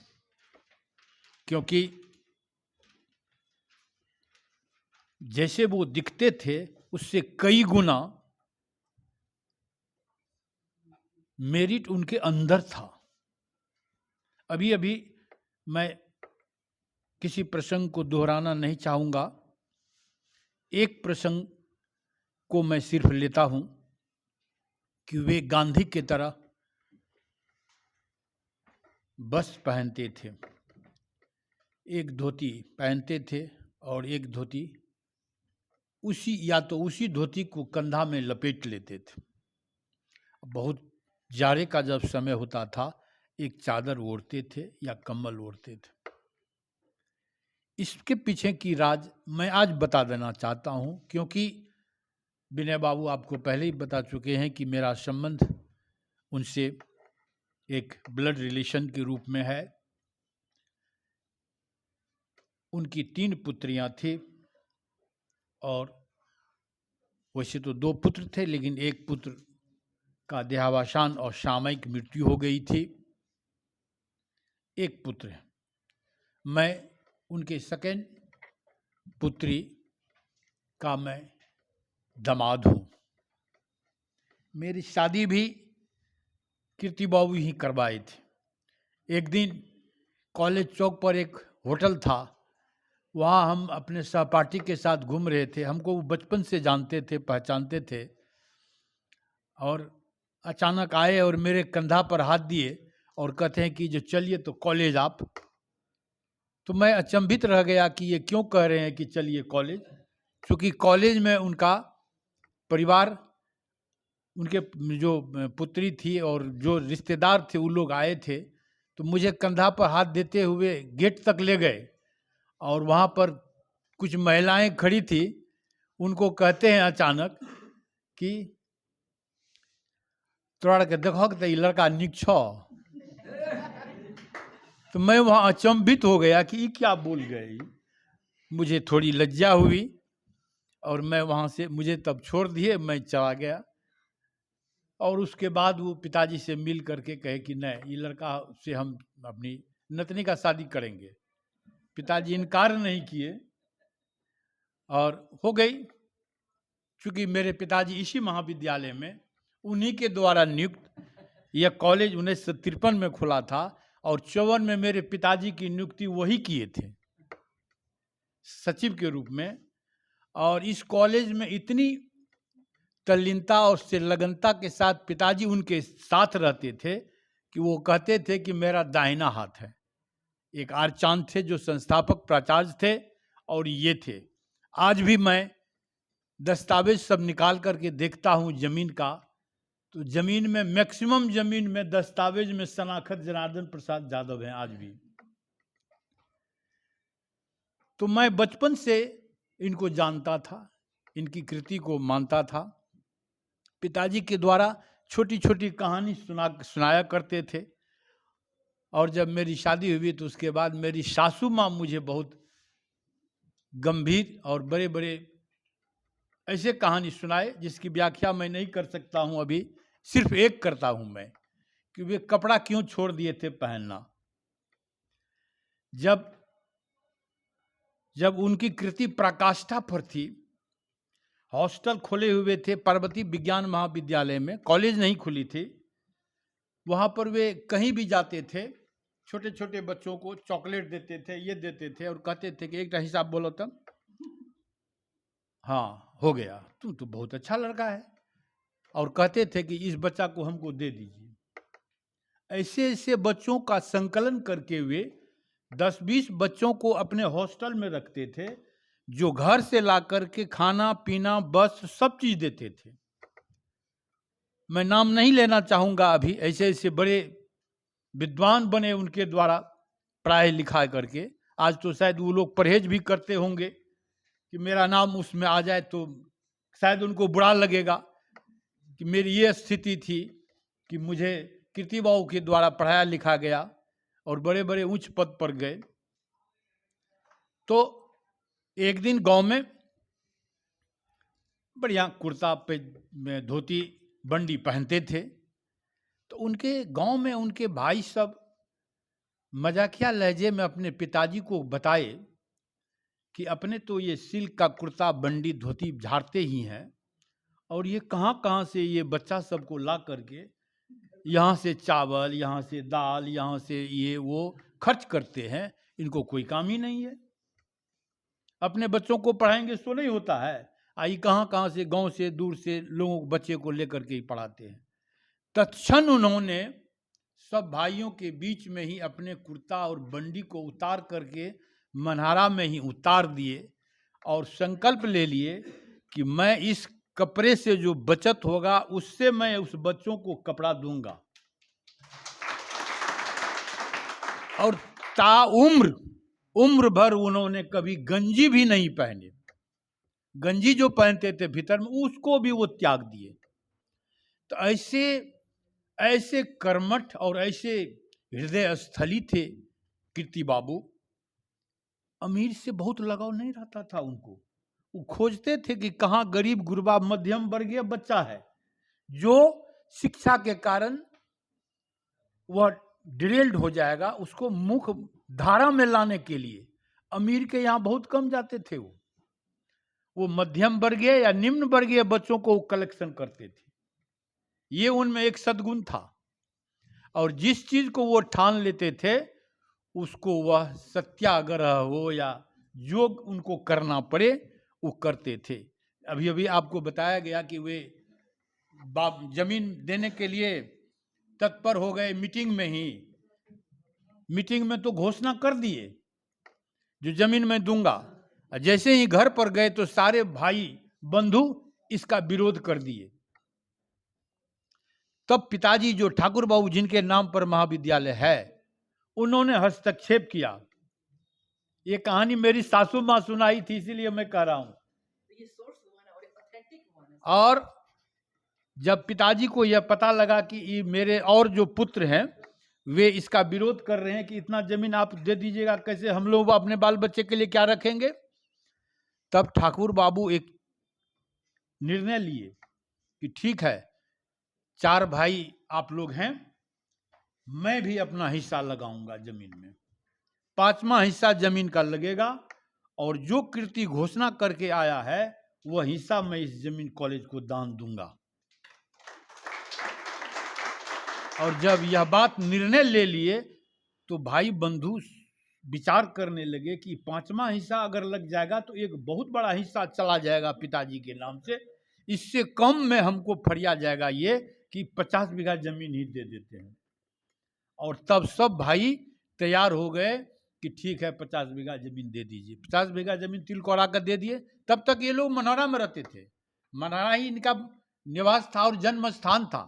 क्योंकि जैसे वो दिखते थे उससे कई गुना मेरिट उनके अंदर था। अभी मैं किसी प्रसंग को दोहराना नहीं चाहूँगा, एक प्रसंग को मैं सिर्फ लेता हूँ कि वे गांधी के तरह वस्त्र पहनते थे, एक धोती पहनते थे और एक धोती उसी धोती को कंधा में लपेट लेते थे। बहुत जाड़े का जब समय होता था एक चादर ओढ़ते थे या कम्बल ओढ़ते थे। इसके पीछे की राज मैं आज बता देना चाहता हूँ, क्योंकि विनय बाबू आपको पहले ही बता चुके हैं कि मेरा संबंध उनसे एक ब्लड रिलेशन के रूप में है। उनकी 3 पुत्रियां थी और वैसे तो 2 पुत्र थे, लेकिन एक पुत्र का देहावसान और सामयिक मृत्यु हो गई थी। एक पुत्र, मैं उनके सेकंड पुत्री का मैं दामाद हूँ। मेरी शादी भी कीर्ति बाबू ही करवाए थे। एक दिन कॉलेज चौक पर एक होटल था, वहाँ हम अपने सहपाठी के साथ घूम रहे थे। हमको वो बचपन से जानते थे, पहचानते थे, और अचानक आए और मेरे कंधा पर हाथ दिए और कहते हैं कि जो चलिए तो कॉलेज आप। तो मैं अचंभित रह गया कि ये क्यों कह रहे हैं कि चलिए कॉलेज, क्योंकि कॉलेज में उनका परिवार, उनके जो पुत्री थी और जो रिश्तेदार थे वो लोग आए थे। तो मुझे कंधा पर हाथ देते हुए गेट तक ले गए और वहाँ पर कुछ महिलाएं खड़ी थी। उनको कहते हैं अचानक कि तोड़ा के देखो कि ये लड़का निक छो। तो मैं वहाँ अचंभित हो गया कि ये क्या बोल गए। मुझे थोड़ी लज्जा हुई और मैं वहाँ से, मुझे तब छोड़ दिए, मैं चला गया। और उसके बाद वो पिताजी से मिल करके कहे कि नहीं, ये लड़का से हम अपनी नतनी का शादी करेंगे। पिताजी इनकार नहीं किए और हो गई। चूँकि मेरे पिताजी इसी महाविद्यालय में उन्हीं के द्वारा नियुक्त, यह कॉलेज 1953 में खुला था और 54 में मेरे पिताजी की नियुक्ति वही किए थे सचिव के रूप में। और इस कॉलेज में इतनी तल्लीनता और संलग्नता के साथ पिताजी उनके साथ रहते थे कि वो कहते थे कि मेरा दाहिना हाथ है। एक आर चांद थे जो संस्थापक प्राचार्य थे और ये थे। आज भी मैं दस्तावेज सब निकाल करके देखता हूँ जमीन का, तो जमीन में मैक्सिमम जमीन में दस्तावेज में शनाखत जनार्दन प्रसाद यादव हैं आज भी। तो मैं बचपन से इनको जानता था, इनकी कृति को मानता था। पिताजी के द्वारा छोटी छोटी कहानी सुनाया करते थे। और जब मेरी शादी हुई तो उसके बाद मेरी सासू माँ मुझे बहुत गंभीर और बड़े बड़े ऐसे कहानी सुनाए जिसकी व्याख्या मैं नहीं कर सकता हूँ, अभी सिर्फ एक करता हूँ मैं कि वे कपड़ा क्यों छोड़ दिए थे पहनना। जब उनकी कृति पराकाष्ठा पर थी, हॉस्टल खोले हुए थे पार्वती विज्ञान महाविद्यालय में, कॉलेज नहीं खुली थी, वहाँ पर वे कहीं भी जाते थे, छोटे छोटे बच्चों को चॉकलेट देते थे, ये देते थे, और कहते थे कि एक हिसाब बोलो तब, हाँ हो गया, तू तो बहुत अच्छा लड़का है, और कहते थे कि इस बच्चा को हमको दे दीजिए। ऐसे ऐसे बच्चों का संकलन करके वे 10-20 बच्चों को अपने हॉस्टल में रखते थे, जो घर से ला करके खाना पीना बस सब चीज देते थे। मैं नाम नहीं लेना चाहूंगा अभी, ऐसे ऐसे बड़े विद्वान बने उनके द्वारा पढ़ाई लिखाई करके। आज तो शायद वो लोग परहेज भी करते होंगे कि मेरा नाम उसमें आ जाए तो शायद उनको बुरा लगेगा कि मेरी ये स्थिति थी कि मुझे कीर्ति बाबू के द्वारा पढ़ाया लिखा गया और बड़े बड़े उच्च पद पर गए। तो एक दिन गांव में बढ़िया कुर्ता पे में धोती बंडी पहनते थे, तो उनके गांव में उनके भाई सब मजाकिया लहजे में अपने पिताजी को बताए कि अपने तो ये सिल्क का कुर्ता बंडी धोती झाड़ते ही हैं, और ये कहाँ से ये बच्चा सबको ला करके यहाँ से चावल, यहाँ से दाल, यहाँ से ये वो खर्च करते हैं, इनको कोई काम ही नहीं है। अपने बच्चों को पढ़ाएंगे सो नहीं होता है, आई कहाँ से गांव से दूर से लोगों बच्चे को लेकर के ही पढ़ाते हैं। तत्क्षण उन्होंने सब भाइयों के बीच में ही अपने कुर्ता और बंडी को उतार करके मनहारा में ही उतार दिए और संकल्प ले लिए कि मैं इस कपड़े से जो बचत होगा उससे मैं उस बच्चों को कपड़ा दूंगा। और उम्र भर उन्होंने कभी गंजी भी नहीं पहने, गंजी जो पहनते थे भीतर में उसको भी वो त्याग दिए। तो ऐसे कर्मठ और ऐसे हृदय स्थली थे कीर्ति बाबू। अमीर से बहुत लगाव नहीं रहता था उनको, वो खोजते थे कि कहाँ गरीब गुरबा मध्यम वर्गीय बच्चा है जो शिक्षा के कारण वह डिरेल्ड हो जाएगा, उसको मुख्य धारा में लाने के लिए अमीर के यहाँ बहुत कम जाते थे। वो मध्यम वर्गीय या निम्न वर्गीय बच्चों को कलेक्शन करते थे। ये उनमें एक सद्गुण था, और जिस चीज को वो ठान लेते थे उसको वह सत्याग्रह हो या जो उनको करना पड़े वो करते थे। अभी आपको बताया गया कि वे जमीन देने के लिए तत्पर हो गए। मीटिंग में तो घोषणा कर दिए जो जमीन मैं दूंगा, जैसे ही घर पर गए तो सारे भाई बंधु इसका विरोध कर दिए। तब पिताजी जो ठाकुर बाबू जिनके नाम पर महाविद्यालय है, उन्होंने हस्तक्षेप किया। ये कहानी मेरी सासू माँ सुनाई थी, इसीलिए मैं कह रहा हूं। और जब पिताजी को यह पता लगा कि ये मेरे और जो पुत्र हैं वे इसका विरोध कर रहे हैं कि इतना जमीन आप दे दीजिएगा, कैसे हम लोग अपने बाल बच्चे के लिए क्या रखेंगे, तब ठाकुर बाबू एक निर्णय लिए कि ठीक है, 4 भाई आप लोग हैं, मैं भी अपना हिस्सा लगाऊंगा जमीन में, 5वां हिस्सा जमीन का लगेगा, और जो कीर्ति घोषणा करके आया है वह हिस्सा मैं इस जमीन कॉलेज को दान दूंगा। और जब यह बात निर्णय ले लिए तो भाई बंधु विचार करने लगे कि 5वां हिस्सा अगर लग जाएगा तो एक बहुत बड़ा हिस्सा चला जाएगा पिताजी के नाम से, इससे कम में हमको फरिया जाएगा ये कि 50 बीघा जमीन ही दे देते हैं। और तब सब भाई तैयार हो गए कि ठीक है 50 बीघा जमीन दे दीजिए। 50 बीघा जमीन तिलकोरा का दे दिए। तब तक ये लोग मनहरा में रहते थे, मनहरा ही इनका निवास था और जन्म स्थान था।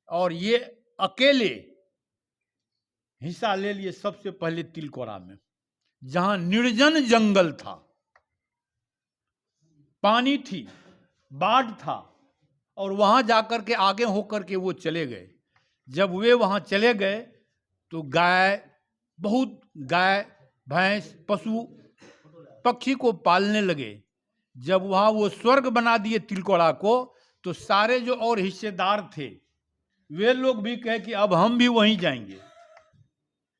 और ये अकेले हिस्सा ले लिए सबसे पहले तिलकोरा में, जहां निर्जन जंगल था, पानी थी, बाढ़ था, और वहां जाकर के आगे होकर के वो चले गए। जब वे वहां चले गए तो बहुत गाय भैंस पशु पक्षी को पालने लगे। जब वहां वो स्वर्ग बना दिए तिलकोरा को, तो सारे जो और हिस्सेदार थे वे लोग भी कहे कि अब हम भी वहीं जाएंगे।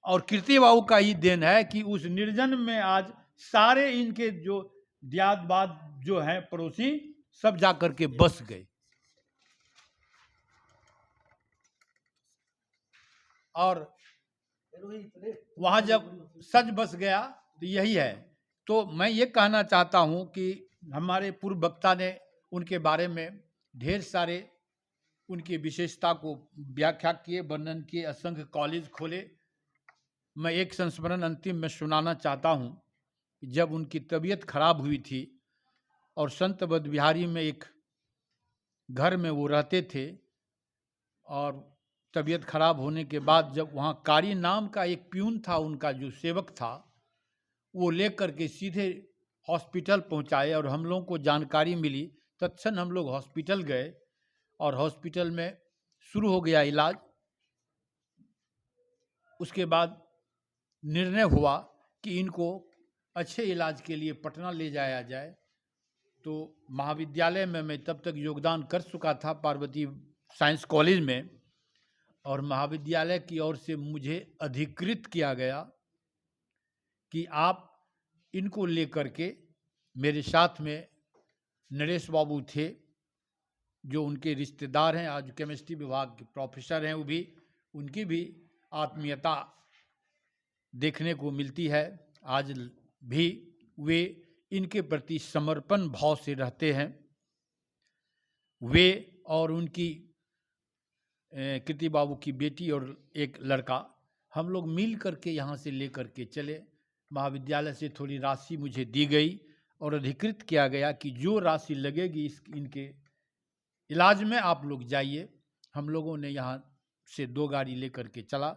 और कीर्ति बाबू का ही देन है कि उस निर्जन में आज सारे इनके जो दियादबाद जो हैं पड़ोसी सब जाकर के बस गए। और वहां जब सच बस गया तो यही है। तो मैं ये कहना चाहता हूं कि हमारे पूर्व वक्ता ने उनके बारे में ढेर सारे उनकी विशेषता को व्याख्या किए, वर्णन किए, असंख्य कॉलेज खोले। मैं एक संस्मरण अंतिम में सुनाना चाहता हूं। जब उनकी तबीयत खराब हुई थी और संत बद बिहारी में एक घर में वो रहते थे, और तबीयत खराब होने के बाद जब वहाँ कारी नाम का एक प्यून था, उनका जो सेवक था, वो लेकर के सीधे हॉस्पिटल पहुँचाए और हम लोगों को जानकारी मिली। तत्क्षण हम लोग हॉस्पिटल गए और हॉस्पिटल में शुरू हो गया इलाज। उसके बाद निर्णय हुआ कि इनको अच्छे इलाज के लिए पटना ले जाया जाए। तो महाविद्यालय में मैं तब तक योगदान कर चुका था पार्वती साइंस कॉलेज में, और महाविद्यालय की ओर से मुझे अधिकृत किया गया कि आप इनको लेकर के, मेरे साथ में नरेश बाबू थे जो उनके रिश्तेदार हैं, आज केमिस्ट्री विभाग के प्रोफेसर हैं, वो भी, उनकी भी आत्मीयता देखने को मिलती है। आज भी वे इनके प्रति समर्पण भाव से रहते हैं। वे और उनकी कीर्ति बाबू की बेटी और एक लड़का, हम लोग मिल करके यहाँ से लेकर के चले। महाविद्यालय से थोड़ी राशि मुझे दी गई और अधिकृत किया गया कि जो राशि लगेगी इनके इलाज में आप लोग जाइए। हम लोगों ने यहाँ से 2 गाड़ी लेकर के चला।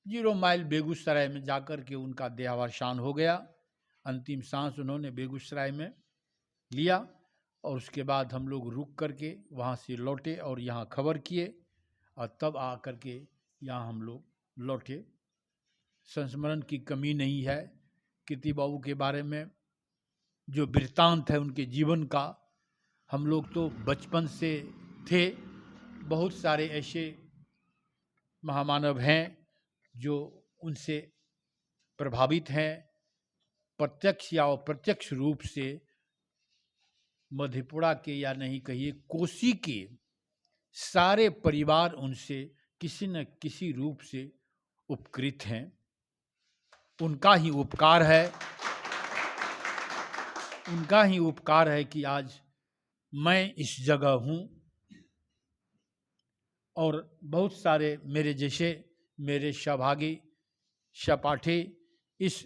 0 माइल बेगूसराय में जाकर के उनका देहावसान हो गया। अंतिम सांस उन्होंने बेगूसराय में लिया और उसके बाद हम लोग रुक करके वहाँ से लौटे और यहाँ खबर किए और तब आ करके यहाँ हम लोग लौटे। संस्मरण की कमी नहीं है। कीर्ति बाबू के बारे में जो वृत्तांत है उनके जीवन का, हम लोग तो बचपन से थे। बहुत सारे ऐसे महामानव हैं जो उनसे प्रभावित हैं, प्रत्यक्ष या अप्रत्यक्ष रूप से। मधेपुरा के या नहीं कहिए कोसी के सारे परिवार उनसे किसी न किसी रूप से उपकृत हैं। उनका ही उपकार है, उनका ही उपकार है कि आज मैं इस जगह हूँ। और बहुत सारे मेरे जैसे मेरे सौभागी सपाठी इस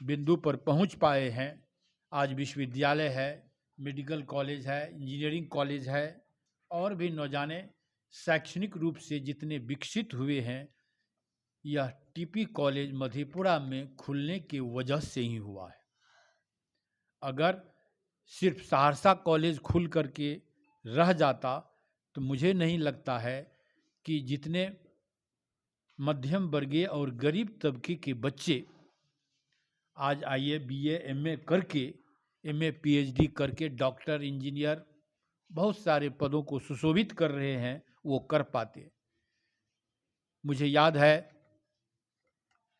बिंदु पर पहुँच पाए हैं। आज विश्वविद्यालय है, मेडिकल कॉलेज है, इंजीनियरिंग कॉलेज है, और भी न जाने शैक्षणिक रूप से जितने विकसित हुए हैं, यह टीपी कॉलेज मधेपुरा में खुलने की वजह से ही हुआ है। अगर सिर्फ सहरसा कॉलेज खुल करके रह जाता तो मुझे नहीं लगता है कि जितने मध्यम वर्गीय और गरीब तबके के बच्चे आज आईए बीए एमए करके, एमए पीएचडी करके डॉक्टर इंजीनियर बहुत सारे पदों को सुशोभित कर रहे हैं, वो कर पाते। मुझे याद है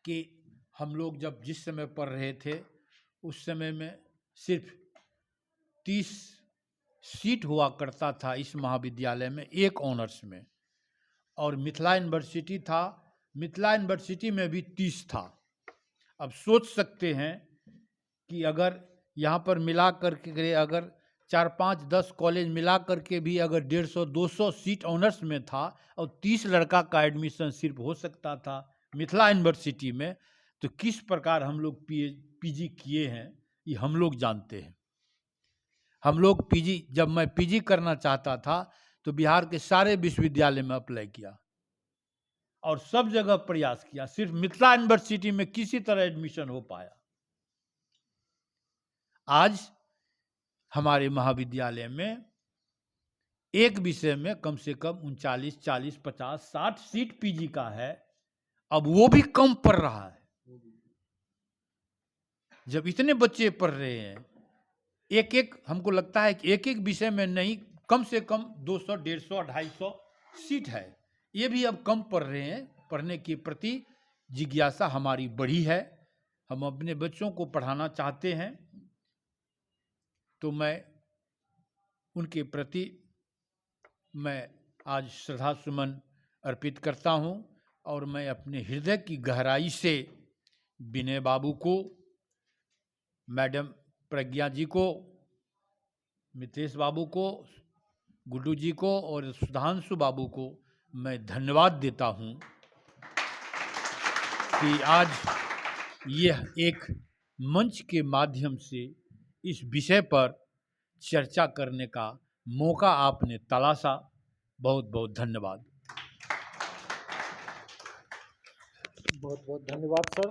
कि हम लोग जब जिस समय पढ़ रहे थे उस समय में सिर्फ 30 सीट हुआ करता था इस महाविद्यालय में, एक ऑनर्स में, और मिथिला यूनिवर्सिटी था, मिथिला यूनिवर्सिटी में भी 30 था। अब सोच सकते हैं कि अगर यहाँ पर मिला करके अगर 4, 5, 10 कॉलेज मिला करके भी अगर 150-200 सीट ऑनर्स में था और 30 लड़का का एडमिशन सिर्फ हो सकता था मिथिला यूनिवर्सिटी में, तो किस प्रकार हम लोग पीजी किए हैं ये हम लोग जानते हैं। हम लोग पीजी, जब मैं पीजी करना चाहता था तो बिहार के सारे विश्वविद्यालय में अप्लाई किया और सब जगह प्रयास किया, सिर्फ मिथिला यूनिवर्सिटी में किसी तरह एडमिशन हो पाया। आज हमारे महाविद्यालय में एक विषय में कम से कम 39, 40, 50, 60 सीट पीजी का है। अब वो भी कम पड़ रहा है। जब इतने बच्चे पढ़ रहे हैं, एक एक, हमको लगता है कि एक एक विषय में नहीं, कम से कम 200, 150, 250 सीट है, ये भी अब कम पढ़ रहे हैं। पढ़ने के प्रति जिज्ञासा हमारी बढ़ी है, हम अपने बच्चों को पढ़ाना चाहते हैं। तो मैं उनके प्रति मैं आज श्रद्धा सुमन अर्पित करता हूं और मैं अपने हृदय की गहराई से विनय बाबू को, मैडम प्रज्ञा जी को, मितेश बाबू को, गुड्डू जी को और सुधांशु बाबू को मैं धन्यवाद देता हूं कि आज यह एक मंच के माध्यम से इस विषय पर चर्चा करने का मौका आपने तलाशा। बहुत बहुत धन्यवाद। बहुत बहुत धन्यवाद सर,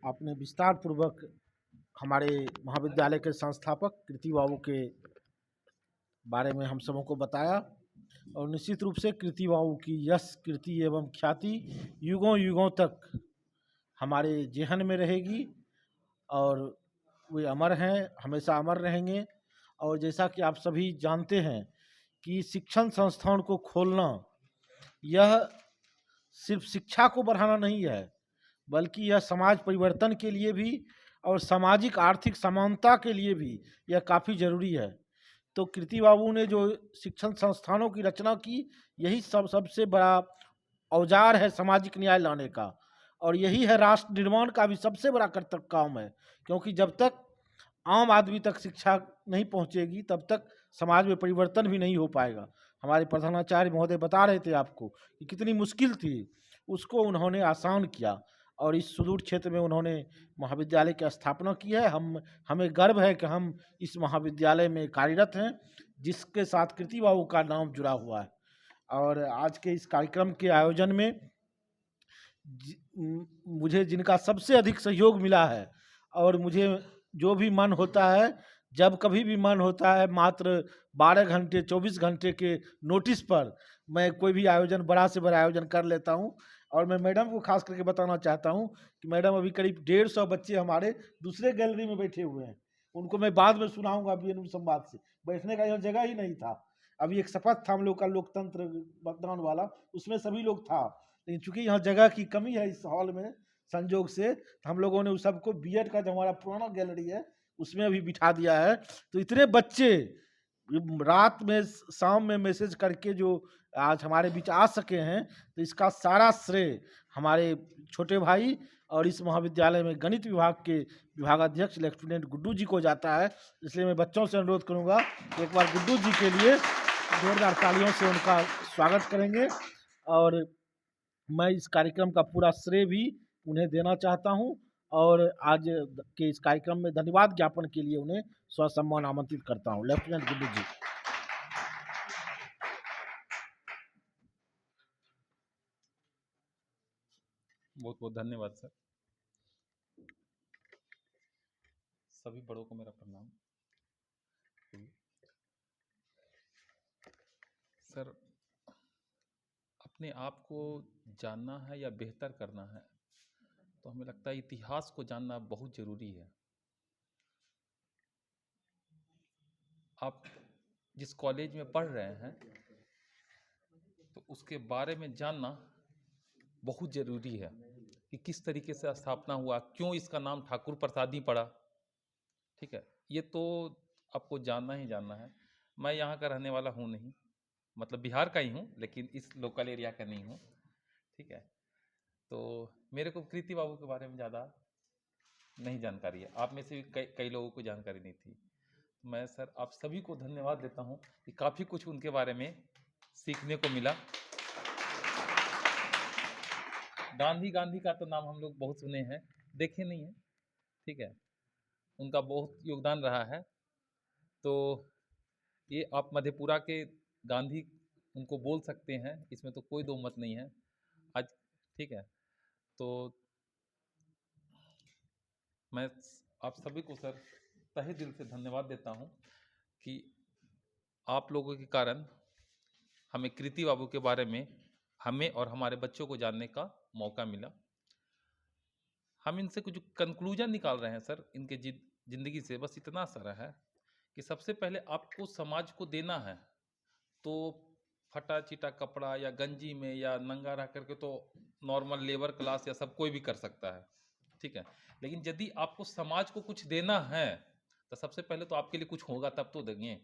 आपने विस्तार पूर्वक हमारे महाविद्यालय के संस्थापक कीर्ति बाबू के बारे में हम सबों को बताया और निश्चित रूप से कीर्ति बाबू की यश, कीर्ति एवं ख्याति युगों युगों तक हमारे जेहन में रहेगी और वे अमर हैं, हमेशा अमर रहेंगे। और जैसा कि आप सभी जानते हैं कि शिक्षण संस्थान को खोलना यह सिर्फ शिक्षा को बढ़ाना नहीं है, बल्कि यह समाज परिवर्तन के लिए भी और सामाजिक आर्थिक समानता के लिए भी यह काफ़ी ज़रूरी है। तो कीर्ति बाबू ने जो शिक्षण संस्थानों की रचना की, यही सबसे बड़ा औजार है सामाजिक न्याय लाने का, और यही है राष्ट्र निर्माण का भी सबसे बड़ा कर्तव्य काम है। क्योंकि जब तक आम आदमी तक शिक्षा नहीं पहुंचेगी तब तक समाज में परिवर्तन भी नहीं हो पाएगा। हमारे प्रधानाचार्य महोदय बता रहे थे आपको कि कितनी मुश्किल थी, उसको उन्होंने आसान किया और इस सुदूर क्षेत्र में उन्होंने महाविद्यालय की स्थापना की है। हमें गर्व है कि हम इस महाविद्यालय में कार्यरत हैं, जिसके साथ कीर्ति बाबू का नाम जुड़ा हुआ है। और आज के इस कार्यक्रम के आयोजन में मुझे जिनका सबसे अधिक सहयोग मिला है, और मुझे जो भी मन होता है, जब कभी भी मन होता है, मात्र 12 घंटे 24 घंटे के नोटिस पर मैं कोई भी आयोजन, बड़ा से बड़ा आयोजन कर लेता हूं। और मैं मैडम को खास करके बताना चाहता हूं कि मैडम अभी करीब 150 बच्चे हमारे दूसरे गैलरी में बैठे हुए हैं, उनको मैं बाद में सुनाऊंगा अभी संवाद से। बैठने का यह जगह ही नहीं था। अभी एक शपथ था हम लोग का लोकतंत्र मतदान वाला, उसमें सभी लोग था, लेकिन चूंकि यहाँ जगह की कमी है इस हॉल में संजोग से, तो हम लोगों ने उस सबको बीएड का जो हमारा पुराना गैलरी है उसमें अभी बिठा दिया है। तो इतने बच्चे रात में शाम में मैसेज करके जो आज हमारे बीच आ सके हैं, तो इसका सारा श्रेय हमारे छोटे भाई और इस महाविद्यालय में गणित विभाग के विभागाध्यक्ष लेफ्टिनेंट गुड्डू जी को जाता है। इसलिए मैं बच्चों से अनुरोध करूंगा कि एक बार गुड्डू जी के लिए जोरदार तालियों से उनका स्वागत करेंगे। और मैं इस कार्यक्रम का पूरा श्रेय भी उन्हें देना चाहता हूं और आज के इस कार्यक्रम में धन्यवाद ज्ञापन के लिए उन्हें स्वसम्मान आमंत्रित करता हूं। लेफ्टिनेंट गुड्डू जी। बहुत बहुत धन्यवाद सर। सभी बड़ों को मेरा प्रणाम। सर, अपने आप को जानना है या बेहतर करना है, तो हमें लगता है इतिहास को जानना बहुत ज़रूरी है। आप जिस कॉलेज में पढ़ रहे हैं तो उसके बारे में जानना बहुत ज़रूरी है कि किस तरीके से स्थापना हुआ, क्यों इसका नाम ठाकुर प्रसादी पड़ा। ठीक है, ये तो आपको जानना ही जानना है। मैं यहाँ का रहने वाला हूँ नहीं, मतलब बिहार का ही हूँ, लेकिन इस लोकल एरिया का नहीं हूँ। ठीक है, तो मेरे को कीर्ति बाबू के बारे में ज़्यादा नहीं जानकारी है। आप में से भी कई लोगों को जानकारी नहीं थी। मैं सर आप सभी को धन्यवाद देता हूँ कि काफ़ी कुछ उनके बारे में सीखने को मिला। गांधी का तो नाम हम लोग बहुत सुने हैं, देखे नहीं है। ठीक है, उनका बहुत योगदान रहा है। तो ये आप मधेपुरा के गांधी उनको बोल सकते हैं, इसमें तो कोई दो मत नहीं है आज। ठीक है, तो मैं आप सभी को सर तहे दिल से धन्यवाद देता हूं कि आप लोगों के कारण हमें कीर्ति बाबू के बारे में, हमें और हमारे बच्चों को जानने का मौका मिला। हम इनसे कुछ कंक्लूजन निकाल रहे हैं सर इनके जिंदगी से। बस इतना सारा है कि सबसे पहले आपको समाज को देना है, तो फटा चिटा कपड़ा या गंजी में या नंगा रह करके तो नॉर्मल लेबर क्लास या सब कोई भी कर सकता है, ठीक है। लेकिन यदि आपको समाज को कुछ देना है तो सबसे पहले तो आपके लिए कुछ होगा तब तो देंगे।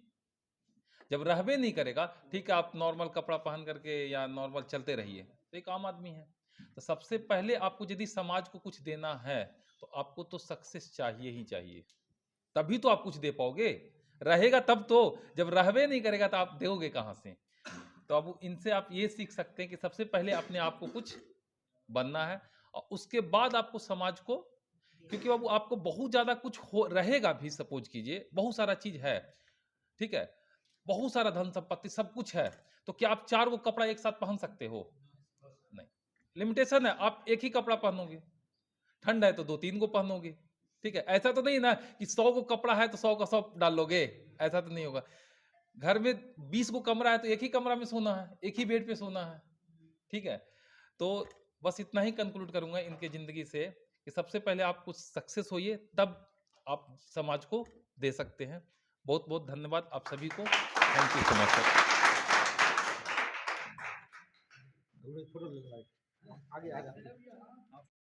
जब रहबे नहीं करेगा, ठीक है, आप नॉर्मल कपड़ा पहन करके या नॉर्मल चलते रहिए, तो एक आम आदमी है। तो सबसे पहले आपको यदि समाज को कुछ देना है तो आपको तो सक्सेस चाहिए ही चाहिए, तभी तो आप कुछ दे पाओगे। रहेगा तब तो, जब रहबे नहीं करेगा तो आप दोगे कहाँ से। तो अब इनसे आप ये सीख सकते हैं कि सबसे पहले अपने आप को कुछ बनना है और उसके बाद आपको समाज को, क्योंकि बाबू आपको बहुत ज्यादा कुछ हो रहेगा भी, सपोज कीजिए बहुत सारा चीज है, ठीक है, बहुत सारा धन संपत्ति सब कुछ है, तो क्या आप 4 गो कपड़ा एक साथ पहन सकते हो? नहीं, लिमिटेशन है। आप एक ही कपड़ा पहनोगे, ठंड है तो 2-3 गो पहनोगे, ठीक है। ऐसा तो नहीं ना कि 100 गो कपड़ा है तो 100 का 100 डाल लोगे, ऐसा तो नहीं होगा। घर में 20 गो कमरा है तो एक ही कमरा में सोना है, एक ही बेड पे सोना है, ठीक है। तो बस इतना ही कंक्लूड करूंगा इनके जिंदगी से कि सबसे पहले आप कुछ सक्सेस होइए, तब आप समाज को दे सकते हैं। बहुत बहुत धन्यवाद आप सभी को। Thank you so much sir. Photo आगे आ